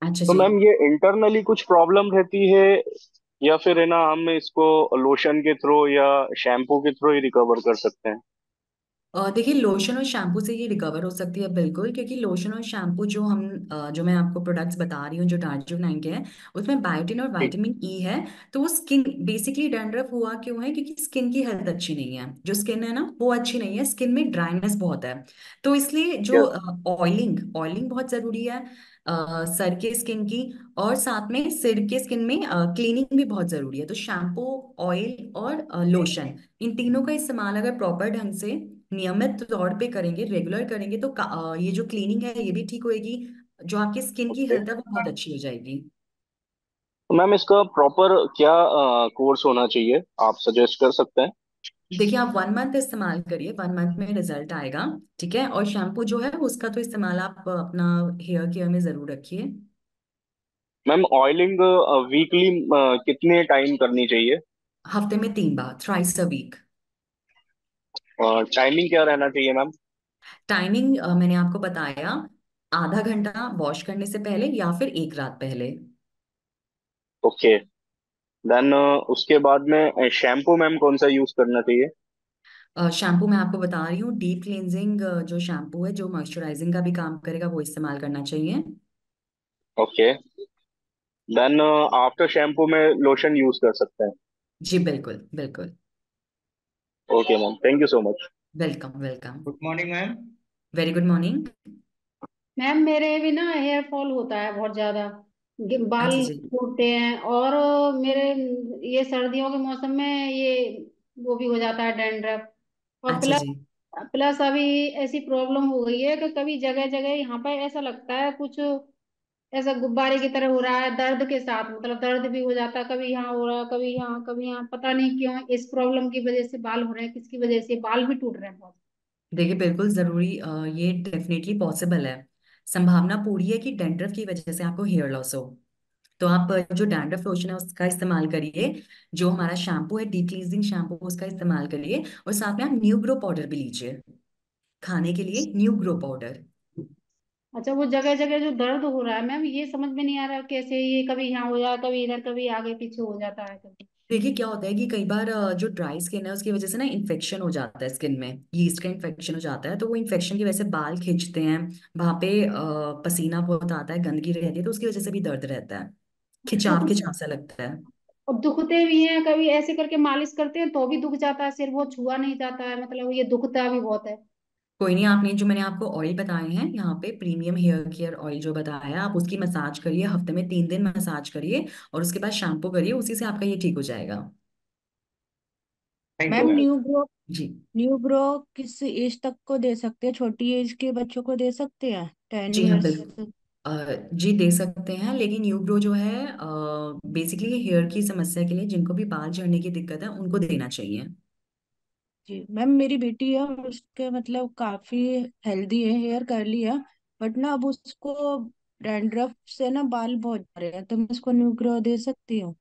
अच्छा तो जी। मैम ये इंटरनली कुछ प्रॉब्लम रहती है, या फिर है ना हम इसको लोशन के थ्रू या शैम्पू के थ्रू ही रिकवर कर सकते हैं? देखिए, लोशन और शैम्पू से ये रिकवर हो सकती है बिल्कुल, क्योंकि लोशन और शैम्पू जो मैं आपको प्रोडक्ट्स बता रही हूँ जो डार्जिलिंग के हैं, उसमें बायोटिन और ठीक। विटामिन ई है। तो वो स्किन बेसिकली डैंड्रफ हुआ क्यों है, क्योंकि स्किन की हेल्थ अच्छी नहीं है। जो स्किन है ना वो अच्छी नहीं है, स्किन में ड्राइनेस बहुत है। तो इसलिए जो यस। ऑयलिंग ऑयलिंग बहुत जरूरी है सर के स्किन की। और साथ में सिर के स्किन में क्लीनिंग भी बहुत जरूरी है। तो शैम्पू, ऑयल और लोशन, इन तीनों का इस्तेमाल अगर प्रॉपर ढंग से नियमित तौर पे करेंगे, रेगुलर करेंगे, तो ये जो क्लीनिंग है ये भी ठीक होएगी। जो आपकी स्किन की ओके। हेल्थ है वो बहुत अच्छी हो जाएगी। तो मैम इसका प्रॉपर क्या कोर्स होना चाहिए, आप सजेस्ट कर सकते हैं? देखिए, आप 1 मंथ इस्तेमाल करिए, 1 मंथ में रिजल्ट आएगा। ठीक है। और शैम्पू जो है उसका तो इस्तेमाल आप अपना हेयर केयर में जरूर रखिए। मैम ऑयलिंग वीकली कितने टाइम करनी चाहिए? हफ्ते में 3 बार, थ्राइस अ वीक। टाइमिंग क्या रहना चाहिए मैम? टाइमिंग मैंने आपको बताया, आधा घंटा वॉश करने से पहले या फिर एक रात पहले। ओके। देन उसके बाद में शैम्पू मैम कौन सा यूज करना चाहिए? शैम्पू मैं आपको बता रही हूँ, डीप क्लींजिंग जो शैम्पू है जो मॉइस्चराइजिंग का भी काम करेगा वो इस्तेमाल करना चाहिए। ओके। देन आफ्टर शैम्पू में लोशन यूज कर सकते हैं? जी बिल्कुल बिल्कुल। Okay ma'am, thank you so much. Welcome welcome. Good morning ma'am. Very good morning. Ma'am मेरे भी ना हेयर फॉल होता है बहुत ज्यादा। बाल अच्छा जी। टूटते हैं और मेरे ये सर्दियों के मौसम में ये वो भी हो जाता है डैंड्रफ। और अच्छा प्लस जी। प्लस अभी ऐसी प्रॉब्लम हो गई है कि कभी जगह जगह यहाँ पर ऐसा लगता है कुछ ऐसा गुब्बारे की तरह हो रहा है, दर्द के साथ, मतलब दर्द भी हो जाता है, कभी यहाँ हो रहा है, कभी यहाँ, कभी यहाँ, पता नहीं क्यों इस प्रॉब्लम की वजह से बाल हो रहे हैं, किसकी वजह से बाल भी टूट रहे हैं बहुत। देखिए, बिल्कुल जरूरी ये डेफिनेटली पॉसिबल है। संभावना पूरी है कि डैंड्रफ की वजह से आपको हेयर लॉस हो। तो आप जो डैंड्रफ लोशन है उसका इस्तेमाल करिए। जो हमारा शैम्पू है, डीप क्लींजिंग शैम्पू, उसका इस्तेमाल करिए। और साथ में आप न्यू ग्रो पाउडर भी लीजिए, खाने के लिए न्यू ग्रो पाउडर। अच्छा, वो जगह जगह जो दर्द हो रहा है मैम, ये समझ में नहीं आ रहा कैसे, ये कभी यहाँ हो जाए, कभी इधर, कभी आगे पीछे हो जाता है कभी। देखिए, क्या होता है कि कई बार जो ड्राई स्किन है उसकी वजह से ना इन्फेक्शन हो जाता है, स्किन में यीस्ट का इन्फेक्शन हो जाता है। तो वो इन्फेक्शन की वजह से बाल खींचते हैं। वहां पे पसीना बहुत आता है, गंदगी रहती है, तो उसकी वजह से भी दर्द रहता है। वो खिंचाव तो खिंचाव सा लगता है। और दुखते भी हैं, कभी ऐसे करके मालिश करते हैं तो भी दुख जाता है, सिर वो छुआ नहीं जाता है, मतलब ये दुखता भी बहुत है। कोई नहीं, आपने जो मैंने आपको ऑयल बताए हैं यहाँ पे, प्रीमियम हेयर केयर ऑयल जो बताया, आप उसकी मसाज करिए, हफ्ते में 3 दिन मसाज करिए। और उसके बाद शैम्पू करिए, उसी से आपका ये ठीक हो जाएगा। Thank you ma'am ma'am. जी। न्यू ग्रो किस एज तक को दे सकते हैं? छोटी एज के बच्चों को दे सकते हैं, टेन जी हाँ ईयर्स बिल्कुल। जी दे सकते हैं, लेकिन न्यू ग्रो जो है बेसिकली हेयर की समस्या के लिए, जिनको भी बाल झड़ने की दिक्कत है उनको देना चाहिए। जी मैम, मेरी बेटी है, उसके मतलब काफी हेल्दी है, हेयर कर्ली है, बट ना अब उसको डैंड्रफ से ना बाल बहुत जा रहे हैं, तो मैं उसको न्यू ग्रो दे सकती हूँ?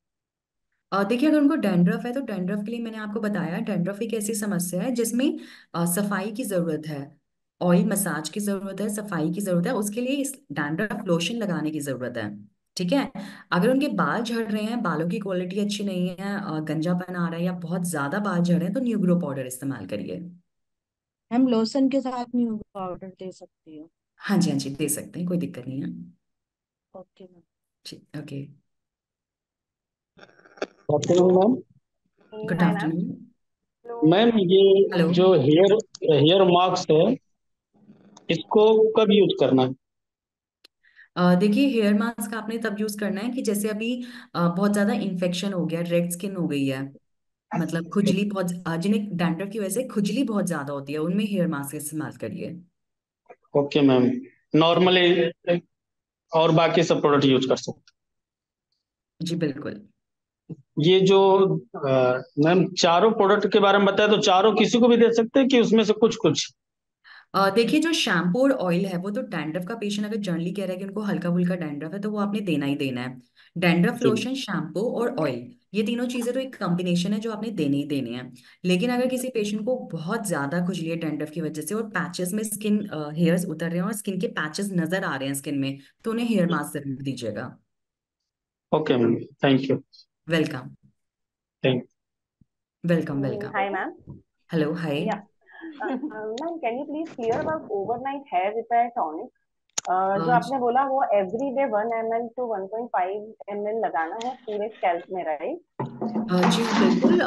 देखिए, अगर उनको डैंड्रफ है तो डैंड्रफ के लिए मैंने आपको बताया, डैंड्रफ एक ऐसी समस्या है जिसमें सफाई की जरूरत है, ऑयल मसाज की जरूरत है, सफाई की जरूरत है, उसके लिए इस डैंड्रफ लोशन लगाने की जरूरत है। ठीक है। अगर उनके बाल झड़ रहे हैं, बालों की क्वालिटी अच्छी नहीं है, गंजापन आ रहा है या बहुत ज्यादा बाल झड़ रहे हैं, तो न्यूग्रो पाउडर इस्तेमाल करिए। मैम लोशन के साथ न्यू पाउडर दे सकती हो? हाँ जी, हाँ जी, दे सकते हैं, कोई दिक्कत नहीं है। Okay ma'am. जी, okay. Afternoon ma'am. Good hi ma'am. Afternoon. Ma'am ये हेलो। जो हेयर हेयर मास्क है, इसको कब यूज करना है? देखिए, हेयर मास्क आपने तब यूज करना है कि जैसे अभी बहुत ज्यादा इन्फेक्शन हो गया, रेड स्किन हो गई है, मतलब खुजली बहुत, जिन्हें डैंड्रफ की वजह से खुजली बहुत ज्यादा होती है, उनमें हेयर मास्क इस्तेमाल करिए। Okay ma'am. नॉर्मली और बाकी सब प्रोडक्ट यूज कर सकते जी बिल्कुल। हैं। ये जो मैम चारों प्रोडक्ट के बारे में बताया, तो चारों किसी को भी दे सकते हैं कि उसमें से कुछ कुछ? देखिए, जो शैम्पू और ऑयल है वो तो डैंड्रफ का पेशेंट अगर जनरली कह रहा है कि उनको हल्का फुल्का डैंड्रफ है तो वो आपने देना ही देना है। डैंड्रफ जी। लोशन, शैम्पू और ऑयल, ये तीनों चीजें तो एक कॉम्बिनेशन है जो आपने देने ही देने हैं। लेकिन अगर किसी पेशेंट को बहुत ज्यादा खुजली है डैंड्रफ की वजह से और पैचेस में स्किन हेयर्स उतर रहे हैं और स्किन के पैचेस नजर आ रहे हैं स्किन में, तो उन्हें हेयर मास्क जरूर दीजिएगा। Okay ma'am. Thank you. Welcome. Thank welcome welcome. Hi ma'am. Hello, hi. Yeah ma'am, can you please clear about overnight hair repair tonic? जो आपने बोला वो every day 1 ml to 1.5 ml लगाना है पूरे स्कैल्प में, राइट? जी हाँ, बिल्कुल।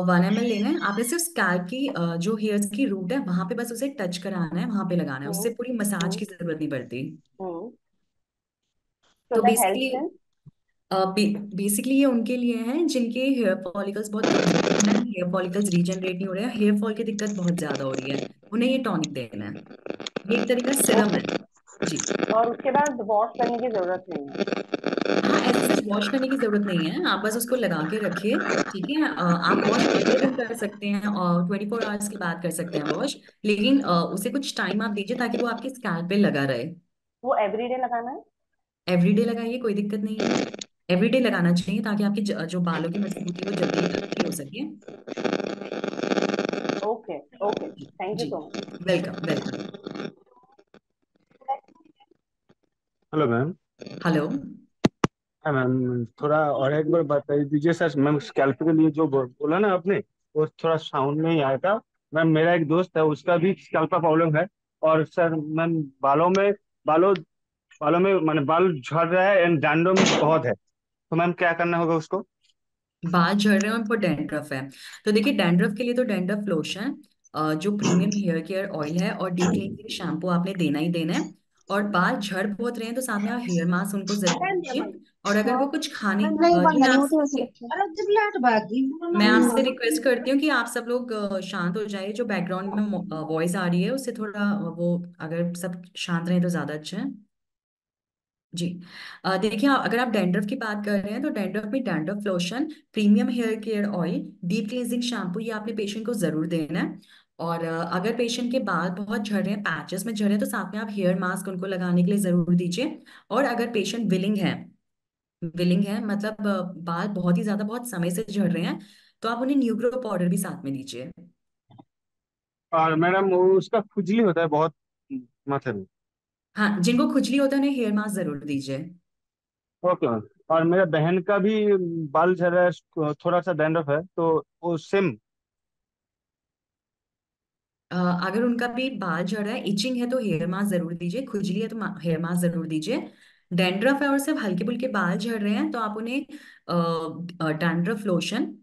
1 ml लेना है आपने, सिर्फ स्कैल्प की जो हेयर्स की रूट है वहां पे बस उसे टच कराना है, वहां पे लगाना है, उससे हम्म। पूरी मसाज हम्म। की जरूरत नहीं पड़ती। हम्म। सो तो that helps basically, them. Basically ये उनके लिए हैं जिनके हेयर फॉलिकल्स बहुत कमजोर हैं, हेयर फॉलिकल्स रीजनरेट नहीं हो रहे हैं, हेयर फॉल की दिक्कत बहुत ज्यादा हो रही है, उन्हें ये टॉनिक देना है। ये एक तरीका सिरम ओके। है। जी। और उसके बाद वॉश करने की जरूरत नहीं है? हाँ, ऐसे सच वॉश करने की जरूरत नहीं है, आप बस उसको लगा के रखिए। ठीक है। आप वॉश अगले दिन कर सकते हैं और 24 आवर्स के बाद कर सकते हैं वॉश। लेकिन उसे कुछ टाइम आप दीजिए ताकि वो आपके स्कैल्प पे लगा रहे। वो एवरीडे लगाना है? एवरीडे लगाइए, कोई दिक्कत नहीं है। एवरीडे लगाना चाहिए ताकि आपकी जो बालों की मजबूती है वो जल्दी अच्छी हो सके। ओके। ओके, जी। थैंक यू जी। So much. Welcome welcome. Hello ma'am. Hello. हाँ मैम, थोड़ा और एक बार बता दीजिए सर। मैम स्कैल्प के लिए जो बोला ना आपने, वो थोड़ा साउंड नहीं आया था। मैम मेरा एक दोस्त है, उसका भी स्कैल्प का प्रॉब्लम है। और सर मैम बालों बालों में माने बाल झड़ रहा है एंड डैंड्रफ बहुत है, तो मैम क्या करना होगा उसको? बाल झड़ रहे हैं और उनको डैंड्रफ है, तो देखिए डैंड्रफ के लिए तो डैंड्रफ लोशन, जो प्रीमियम हेयर केयर ऑयल है और डीप क्लींजिंग शैम्पू आपने देना ही देना है। और बाल झड़ बहुत रहे हैं तो साथ में आप हेयर मास्क उनको जरूर दीजिए। और अगर वो कुछ खाने, जी मैं आपसे रिक्वेस्ट करती हूँ कि आप सब लोग शांत हो जाइए, जो बैकग्राउंड में वॉइस आ रही है उससे थोड़ा वो, अगर सब शांत रहे तो ज्यादा अच्छा है। जी। देखिए, अगर आप डैंड्रफ की बात कर रहे हैं तो डैंड्रफ में dandruff lotion, premium hair care oil, deep cleansing shampoo, ये आपने पेशेंट को जरूर देना है। और अगर पेशेंट के बाल बहुत झड़ रहे हैं, पैचेस में झड़ रहे हैं, तो साथ में आप हेयर मास्क उनको लगाने के लिए जरूर दीजिए। और अगर पेशेंट विलिंग है मतलब बाल बहुत ही ज्यादा बहुत समय से झड़ रहे हैं, तो आप उन्हें न्यूग्रो पाउडर भी साथ में दीजिए। और मैडम वो उसका खुजली होता है बहुत माथे में। हाँ, जिनको खुजली होता है उन्हें हेयर मास्क जरूर दीजिए। Okay ma'am. और मेरा बहन का भी बाल झड़ रहा है, थोड़ा सा डैंड्रफ है, तो वो सेम? अगर उनका भी बाल झड़ रहा है, इचिंग है, तो हेयर मास्क जरूर दीजिए, खुजली है तो हेयर मास्क जरूर दीजिए। डैंड्रफ है और सिर्फ हल्के फुल्के बाल झड़ रहे हैं तो आप उन्हें dandruff lotion,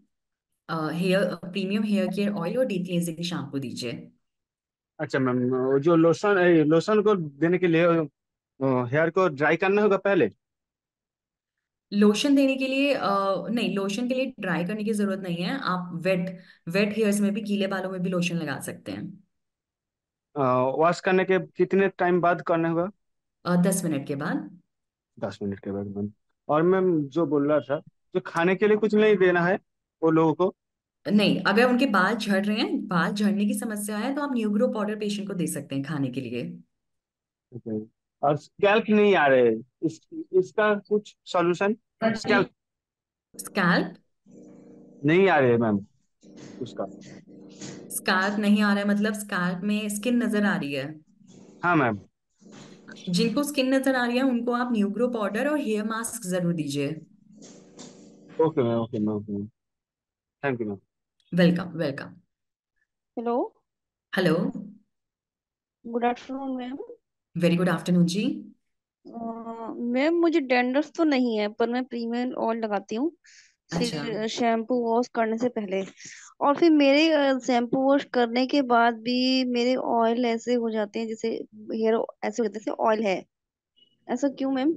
hair premium hair care oil और डीप क्लींजिंग शैम्पू दीजिए। अच्छा मैम, वो जो लोशन को देने के लिए हेयर को ड्राई करना होगा पहले? लोशन देने के लिए नहीं, लोशन के लिए ड्राई करने की जरूरत नहीं है, आप वेट वेट हेयर्स में भी, गीले बालों में भी लोशन लगा सकते हैं। वॉश करने के कितने टाइम बाद करना होगा? 10 मिनट के बाद। 10 मिनट के बाद मैम। और मैम जो बोल रहा था, जो खाने के लिए कुछ नहीं देना है वो लोगों को? नहीं, अगर उनके बाल झड़ रहे हैं, बाल झड़ने की समस्या है, तो आप न्यूग्रो पाउडर पेशेंट को दे सकते हैं खाने के लिए। Okay. और स्कैल्प नहीं आ रहे, इसका कुछ सॉल्यूशन? स्कैल्प। स्कैल्प, नहीं आ रही है मैम उसका। स्कार्फ नहीं आ रहा है मतलब स्कार्फ में स्किन नजर आ रही है? हाँ मैम। जिनको स्किन नजर आ रही है उनको आप न्यूग्रो पाउडर और हेयर मास्क जरूर दीजिए। Okay ma'am, okay ma'am, okay ma'am. Thank you ma'am. Welcome welcome. Hello. Hello. Good afternoon ma'am. Very good afternoon जी। मैम मुझे डैंड्रफ तो नहीं है, पर मैं प्रीमियम ऑयल लगाती हूँ अच्छा। सिर शैम्पू वॉश करने से पहले। और फिर मेरे शैम्पू वॉश करने के बाद भी मेरे ऑयल ऐसे हो जाते हैं जैसे हेयर ऐसे हो जाते हैं जैसे ऑयल है। ऐसा क्यों मैम?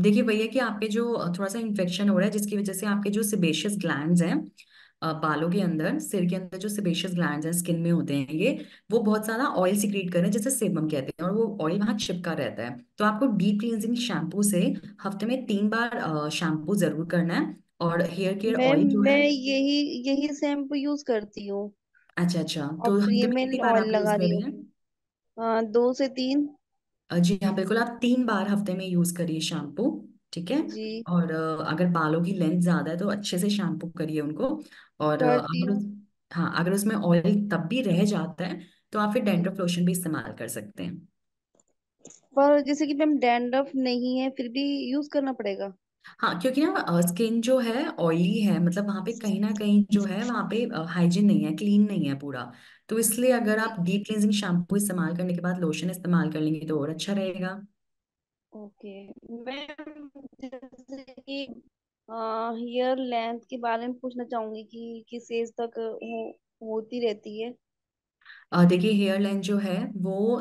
देखिए भैया कि आपके जो थोड़ा सा इन्फेक्शन हो रहा है जिसकी वजह से आपके जो सेबेशियस ग्लैंड्स हैं बालों के अंदर सिर के अंदर जो सेबेशियस ग्लैंड्स हैं स्किन में होते हैं ये वो बहुत ज्यादा ऑयल सिक्रीट कर रहे हैं जैसे सेबम कहते हैं और वो ऑयल वहाँ चिपका रहता है। तो आपको डीप क्लींजिंग शैम्पू से हफ्ते में 3 बार शैम्पू जरूर करना है। और हेयर केयर मैम ऑयल जो मैं है। यही यही शैम्पू यूज करती हूँ। अच्छा अच्छा और तो हफ्ते में कितनी प्रीमियम बार ऑयल आप यूज लगा कर रही रहे हूँ। हैं? 2 से 3। जी हाँ बिल्कुल आप 3 बार हफ्ते में यूज करिए शैम्पू। ठीक है। जी और अगर बालों की लेंथ ज्यादा है तो अच्छे से शैम्पू करिए उनको। और करती हूँ। हाँ अगर उसमें ऑयल तब भी रह जाता है तो आप फिर डैंड्रफ लोशन भी इस्तेमाल कर सकते हैं। पर जैसे कि मैम डैंड्रफ नहीं है फिर भी यूज करना पड़ेगा? हाँ क्योंकि ना स्किन जो है ऑयली है मतलब वहाँ पे कहीं ना कहीं जो है वहाँ पे हाइजीन नहीं है क्लीन नहीं है पूरा। तो इसलिए अगर आप डीप क्लींजिंग शैम्पू इस्तेमाल करने के बाद लोशन इस्तेमाल कर लेंगे तो और अच्छा रहेगा। Okay ma'am. जैसे कि हेयर लेंथ के बारे में पूछना चाहूंगी कि किस एज तक होती रहती है? देखिए हेयर लाइन जो है वो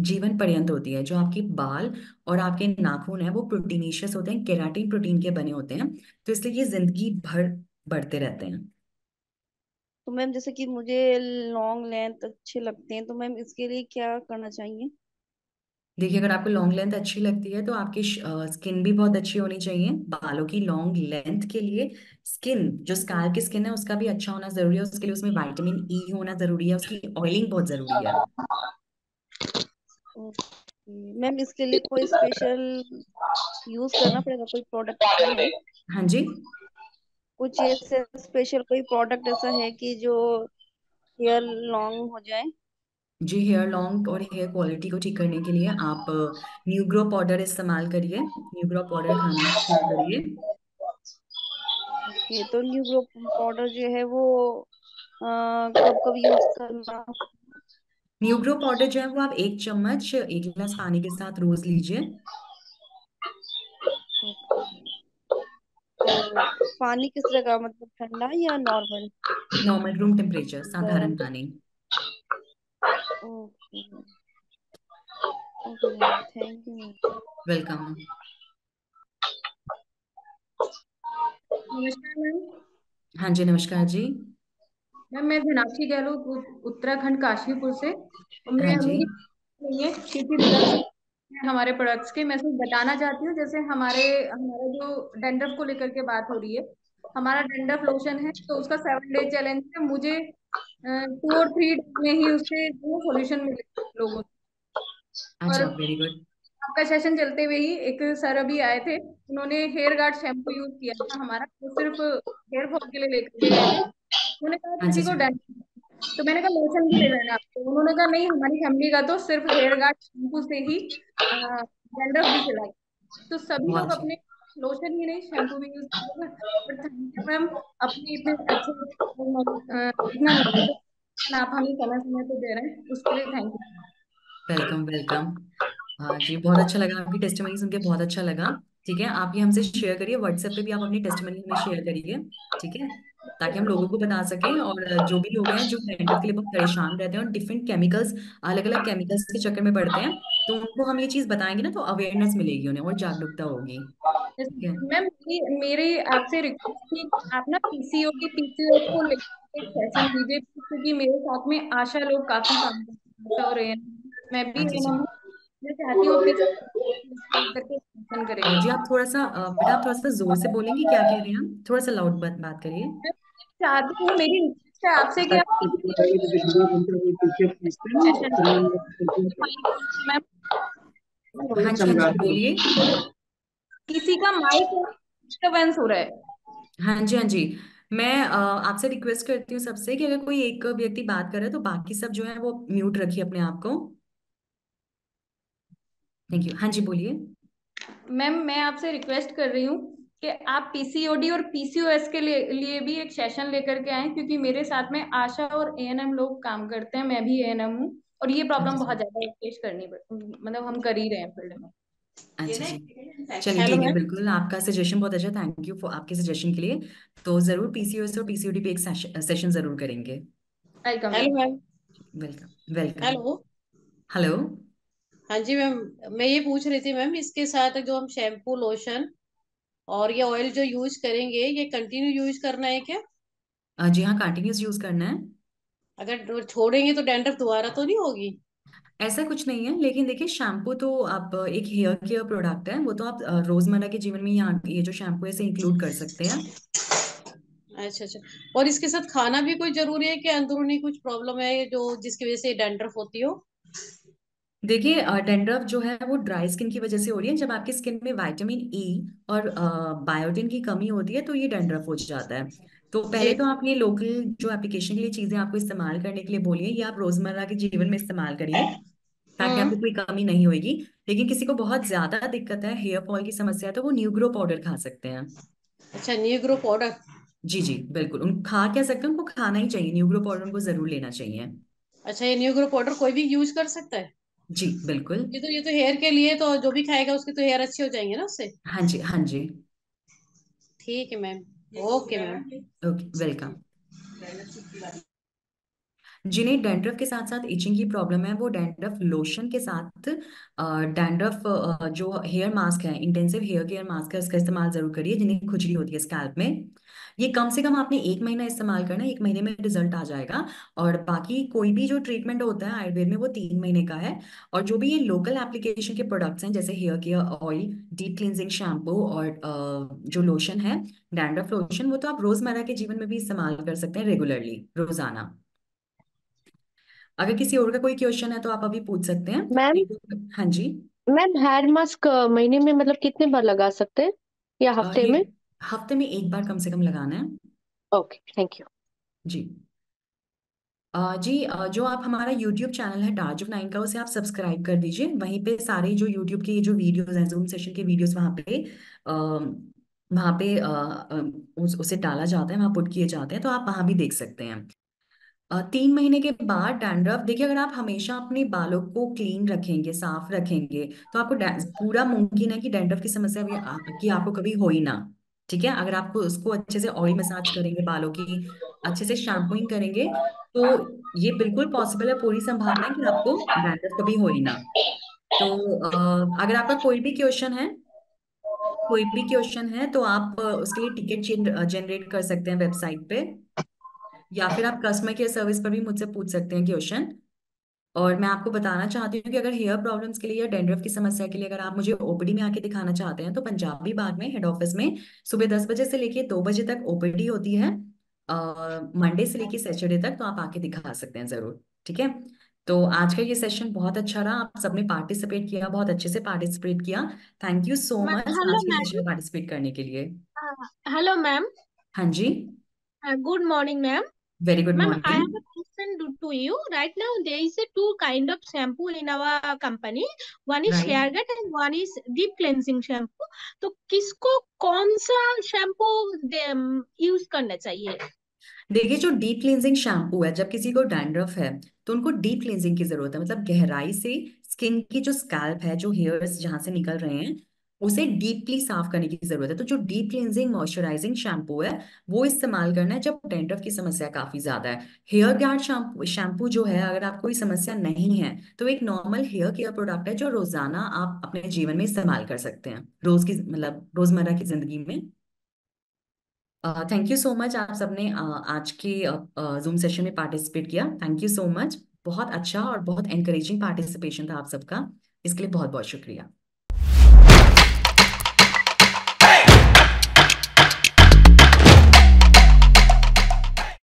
जीवन पर्यंत होती है। जो आपके बाल और आपके नाखून है वो प्रोटीनेशियस होते हैं केराटिन प्रोटीन के बने होते हैं। तो इसलिए ये जिंदगी भर बढ़ते रहते हैं। तो मैम जैसे कि मुझे लॉन्ग लेंथ अच्छे लगते हैं, तो मैम इसके लिए क्या करना चाहिए? देखिए अगर आपको लॉन्ग लेंथ अच्छी लगती है तो आपकी स्किन भी बहुत अच्छी होनी चाहिए। बालों की लॉन्ग लेंथ के लिए स्किन जो जी। स्काल्प की स्किन है उसका भी अच्छा होना जरूरी है। उसके लिए उसमें विटामिन ई होना जरूरी है उसकी ऑयलिंग बहुत जरूरी है। ओके मैम, इसके लिए कोई स्पेशल यूज करना पड़ेगा? कोई प्रोडक्ट ऐसा है? हाँ जी। कुछ ऐसे स्पेशल कोई प्रोडक्ट ऐसा है कि जो हेयर लॉन्ग हो जाए? जी हेयर लॉन्ग और हेयर क्वालिटी को ठीक करने के लिए आप न्यूग्रो पाउडर इस्तेमाल करिए। न्यूग्रो पाउडर खाना शुरू करिए। ओके, तो न्यू ग्रो पाउडर जो है वो कब कब यूज करना? न्यूग्रो पाउडर जो है वो आप 1 चम्मच 1 गिलास पानी के साथ रोज लीजिए। ओके। और पानी किस तरह का, मतलब ठंडा या नॉर्मल? नॉर्मल रूम टेम्परेचर गर्म। साधारण पानी। Okay. Okay ma'am, thank you ma'am. Welcome. नमस्कार मैम। हाँ जी नमस्कार जी। मैम मैं मीनाक्षी गहलोत उत्तराखंड काशीपुर से। और हाँ मैं जी। मेरी नहीं है कृति रिजल्ट हमारे प्रोडक्ट्स के मैं सिर्फ बताना चाहती हूँ। जैसे हमारे हमारा जो डैंड्रफ को लेकर के बात हो रही है, हमारा डैंड्रफ लोशन है तो उसका 7 डे चैलेंज है। मुझे 2 और 3 डेज में ही उससे जो सोल्यूशन मिले लोगों को। और अच्छा वेरी गुड। आपका सेशन चलते हुए ही एक सर अभी आए थे, उन्होंने हेयर गार्ड शैम्पू यूज किया था हमारा, वो सिर्फ हेयर फॉल के लिए लेकर के गए थे। उन्होंने कहा अच्छा किसी को अच्छा। डैंड्रफ, तो मैंने कहा लोशन भी ले लेना आपको। उन्होंने कहा नहीं, हमारी फैमिली का तो सिर्फ हेयर गार्ड शैम्पू से ही डैंड्रफ भी चला गया। तो सभी बहुत लोग अच्छा। अपने लोशन ही नहीं शैम्पू भी यूज करेंगे। बट थैंक यू मैम, अपने इतने अच्छे इतना नॉलेज आप हमें समय समय पे दे रहे हैं, उसके लिए थैंक यू। Welcome welcome. हाँ जी बहुत अच्छा लगा आपकी टेस्टिमनी सुन के बहुत अच्छा लगा। ठीक है आप ये हमसे शेयर करिए व्हाट्सएप पे भी आप अपनी टेस्टिमनी हमें शेयर करिए। ठीक है। ताकि हम लोगों को बता सकें और जो भी लोग हैं जो डैंड्रफ के लिए बहुत परेशान रहते हैं और डिफरेंट केमिकल्स अलग अलग केमिकल्स के चक्कर में पड़ते हैं तो उनको हम ये चीज बताएंगे ना तो अवेयरनेस मिलेगी उन्हें और जागरूकता होगी। ठीक है। मैम मेरी आपसे रिक्वेस्ट थी कि आप ना पीसीओडी पीसीओएस को लेकर एक सेशन दीजिए, क्योंकि मेरे साथ में आशा लोग काफी काम कर रहे हैं, आशा और रेन। मैं भी अच्छा एएनएम अच्छा। हूँ। मैं चाहती हूँ अपने लेकर के सेशन करें। जी आप थोड़ा सा बेटा आप थोड़ा सा जोर से बोलेंगे क्या कह रहे हैं आप थोड़ा सा लाउड बात बात करिए। मैं चाहती हूँ, मेरी रिक्वेस्ट है आपसे कि आप सेशन मैम, हाँ जी बोलिए। किसी का माइक डिस्टरबेंस हो रहा है। हाँ जी, हाँ जी। मैं आपसे रिक्वेस्ट करती हूँ सबसे कि अगर कोई एक व्यक्ति बात कर रहा है तो बाकी सब जो है वो म्यूट रखिए अपने आप को। Thank you. हाँ जी, बोलिए। मैम मैं आपसे रिक्वेस्ट कर रही हूँ कि आप पीसीओडी और पीसीओएस के लिए भी एक सेशन लेकर के आए, क्योंकि मेरे साथ में आशा और एएनएम लोग काम करते हैं, मैं भी एएनएम हूँ, और ये प्रॉब्लम अच्छा बहुत ज्यादा फेस करनी मतलब हम कर ही रहे हैं फील्ड में। अच्छा जी, चलिए हेलो ठीक है, मैम। बिल्कुल आपका सजेशन बहुत अच्छा, थैंक यू फॉर आपके सजेशन के लिए। तो जरूर पीसीओएस और पीसीओडी पे एक सेशन जरूर करेंगे। Welcome hello ma'am. Ma'am. Welcome welcome. Hello. Hello. हाँ जी मैम। मैं ये पूछ रही थी मैम, इसके साथ जो हम शैम्पू लोशन और ये ऑयल जो यूज करेंगे, ये कंटिन्यू यूज करना है क्या? जी हाँ, कंटिन्यूस यूज करना है। अगर छोड़ेंगे तो डैंड्रफ दोबारा तो नहीं होगी? ऐसा कुछ नहीं है, लेकिन देखिए शैम्पू तो आप एक हेयर केयर प्रोडक्ट है, वो तो आप रोजमर्रा के जीवन में यहाँ ये जो शैम्पू है इसे इंक्लूड कर सकते हैं। अच्छा अच्छा। और इसके साथ खाना भी कोई जरूरी है कि अंदरूनी कुछ प्रॉब्लम है जो जिसकी वजह से डैंड्रफ होती हो? देखिए डैंड्रफ जो है वो ड्राई स्किन की वजह से हो रही है। जब आपकी स्किन में विटामिन ई और बायोटिन की कमी होती है तो ये डैंड्रफ हो जाता है। तो पहले ठीक। तो आप ये लोकल जो एप्लीकेशन के लिए चीजें आपको इस्तेमाल करने के लिए बोलिए, ये आप रोजमर्रा के जीवन में इस्तेमाल करिए ताकि हम्म। आपको कोई कमी नहीं होगी। लेकिन किसी को बहुत ज्यादा दिक्कत है, हेयर फॉल की समस्या है, तो वो न्यूग्रो पाउडर खा सकते हैं। अच्छा, न्यू ग्रुप ऑर्डर। जी जी बिल्कुल, उन खा क्या सकते हैं, उनको खाना ही चाहिए, न्यूग्रो पाउडर उनको जरूर लेना चाहिए। अच्छा, ये न्यू ग्रुप ऑर्डर कोई भी यूज कर सकता है? जी बिल्कुल। ये तो हेयर के लिए, तो जो भी खाएगा उसके तो हेयर अच्छे हो जाएंगे ना उससे? हाँ जी, हाँ जी। ठीक है ma'am. Okay ma'am. Okay, welcome. जिन्हें डैंड्रफ के साथ साथ इचिंग की प्रॉब्लम है वो डैंड्रफ लोशन के साथ डैंड्रफ जो हेयर मास्क है, इंटेंसिव हेयर केयर मास्क है, उसका इस्तेमाल जरूर करिए जिन्हें खुजली होती है स्कैल्प में। ये कम से कम आपने 1 महीना इस्तेमाल करना है, 1 महीने में रिजल्ट आ जाएगा। और बाकी कोई भी जो ट्रीटमेंट होता है आयुर्वेद में वो 3 महीने का है। और जो भी ये लोकल एप्लीकेशन के प्रोडक्ट्स हैं जैसे hair care oil, deep cleansing shampoo और जो लोशन है डैंड्रफ लोशन, वो तो आप रोजमर्रा के जीवन में भी इस्तेमाल कर सकते हैं रेगुलरली, रोजाना। अगर किसी और का कोई क्वेश्चन है तो आप अभी पूछ सकते हैं। मैम। हाँ जी। मैम, हेयर मास्क महीने में मतलब कितने बार लगा सकते हैं, या हफ्ते ये में? हफ्ते में एक बार कम से कम लगाना है। Okay, thank you. जी। जी जो आप हमारा यूट्यूब चैनल है टाज ऑफ नाइन का, उसे आप सब्सक्राइब कर दीजिए। वहीं पे सारे जो यूट्यूब के जो वीडियोस हैं, जूम सेशन के वीडियोस वहाँ पे उसे डाला जाता है, वहाँ पुट किए जाते हैं, तो आप वहाँ भी देख सकते हैं। 3 महीने के बाद डैंड्रफ, देखिए अगर आप हमेशा अपने बालों को क्लीन रखेंगे, साफ रखेंगे, तो आपको पूरा मुमकिन है कि डैंड्रफ की समस्या कि आपको कभी हो ही ना। ठीक है, अगर आपको उसको अच्छे से ऑयल मसाज करेंगे, बालों की अच्छे से शैम्पूइंग करेंगे, तो ये बिल्कुल पॉसिबल है, पूरी संभावना है कि आपको डैंड्रफ कभी हो ही ना। तो अगर आपका कोई भी क्वेश्चन है तो आप उसके लिए टिकट जनरेट कर सकते हैं वेबसाइट पे, या फिर आप कस्टमर केयर सर्विस पर भी मुझसे पूछ सकते हैं क्वेश्चन। और मैं आपको बताना चाहती हूँ कि अगर हेयर प्रॉब्लम्स के लिए या डैंड्रफ की समस्या के लिए अगर आप मुझे ओपीडी में आके दिखाना चाहते हैं तो पंजाबी बाग में हेड ऑफिस में सुबह 10 बजे से लेके 2 बजे तक ओपीडी होती है, मंडे से लेके सैटरडे तक, तो आप आके दिखा सकते हैं जरूर। ठीक है। तो आज का ये सेशन बहुत अच्छा रहा, आप सबने पार्टिसिपेट किया, बहुत अच्छे से पार्टिसिपेट किया। Thank you so much hello आज के सेशन मैम। में पार्टिसिपेट करने के लिए। Hello ma'am. हाँ जी। Good morning, ma'am. Very good Ma'am, I have morning. a question to you. Right now, there is a two kind of shampoo in our company. One is right. Sharegut and one is deep cleansing shampoo. तो किसको कौन सा shampoo use करना चाहिए? देखिए जो deep cleansing shampoo है, जब किसी को डैंड्रफ है तो उनको डीप क्लींजिंग की जरूरत है, मतलब गहराई से स्किन की जो स्कैल्प है, जो हेयर्स जहां से निकल रहे हैं, उसे डीपली साफ करने की जरूरत है। तो जो डीप क्लींजिंग मॉइस्चराइजिंग शैम्पू है वो इस्तेमाल करना है जब डैंड्रफ की समस्या काफी ज्यादा है। हेयर गार्ड शैम्पू शैम्पू जो है, अगर आपको कोई समस्या नहीं है तो एक नॉर्मल हेयर केयर प्रोडक्ट है जो रोजाना आप अपने जीवन में इस्तेमाल कर सकते हैं, रोज की मतलब रोजमर्रा की जिंदगी में। थैंक यू सो मच, आप सबने आज के जूम सेशन में पार्टिसिपेट किया, थैंक यू सो मच। बहुत अच्छा और बहुत एनकरेजिंग पार्टिसिपेशन था आप सबका, इसके लिए बहुत बहुत शुक्रिया।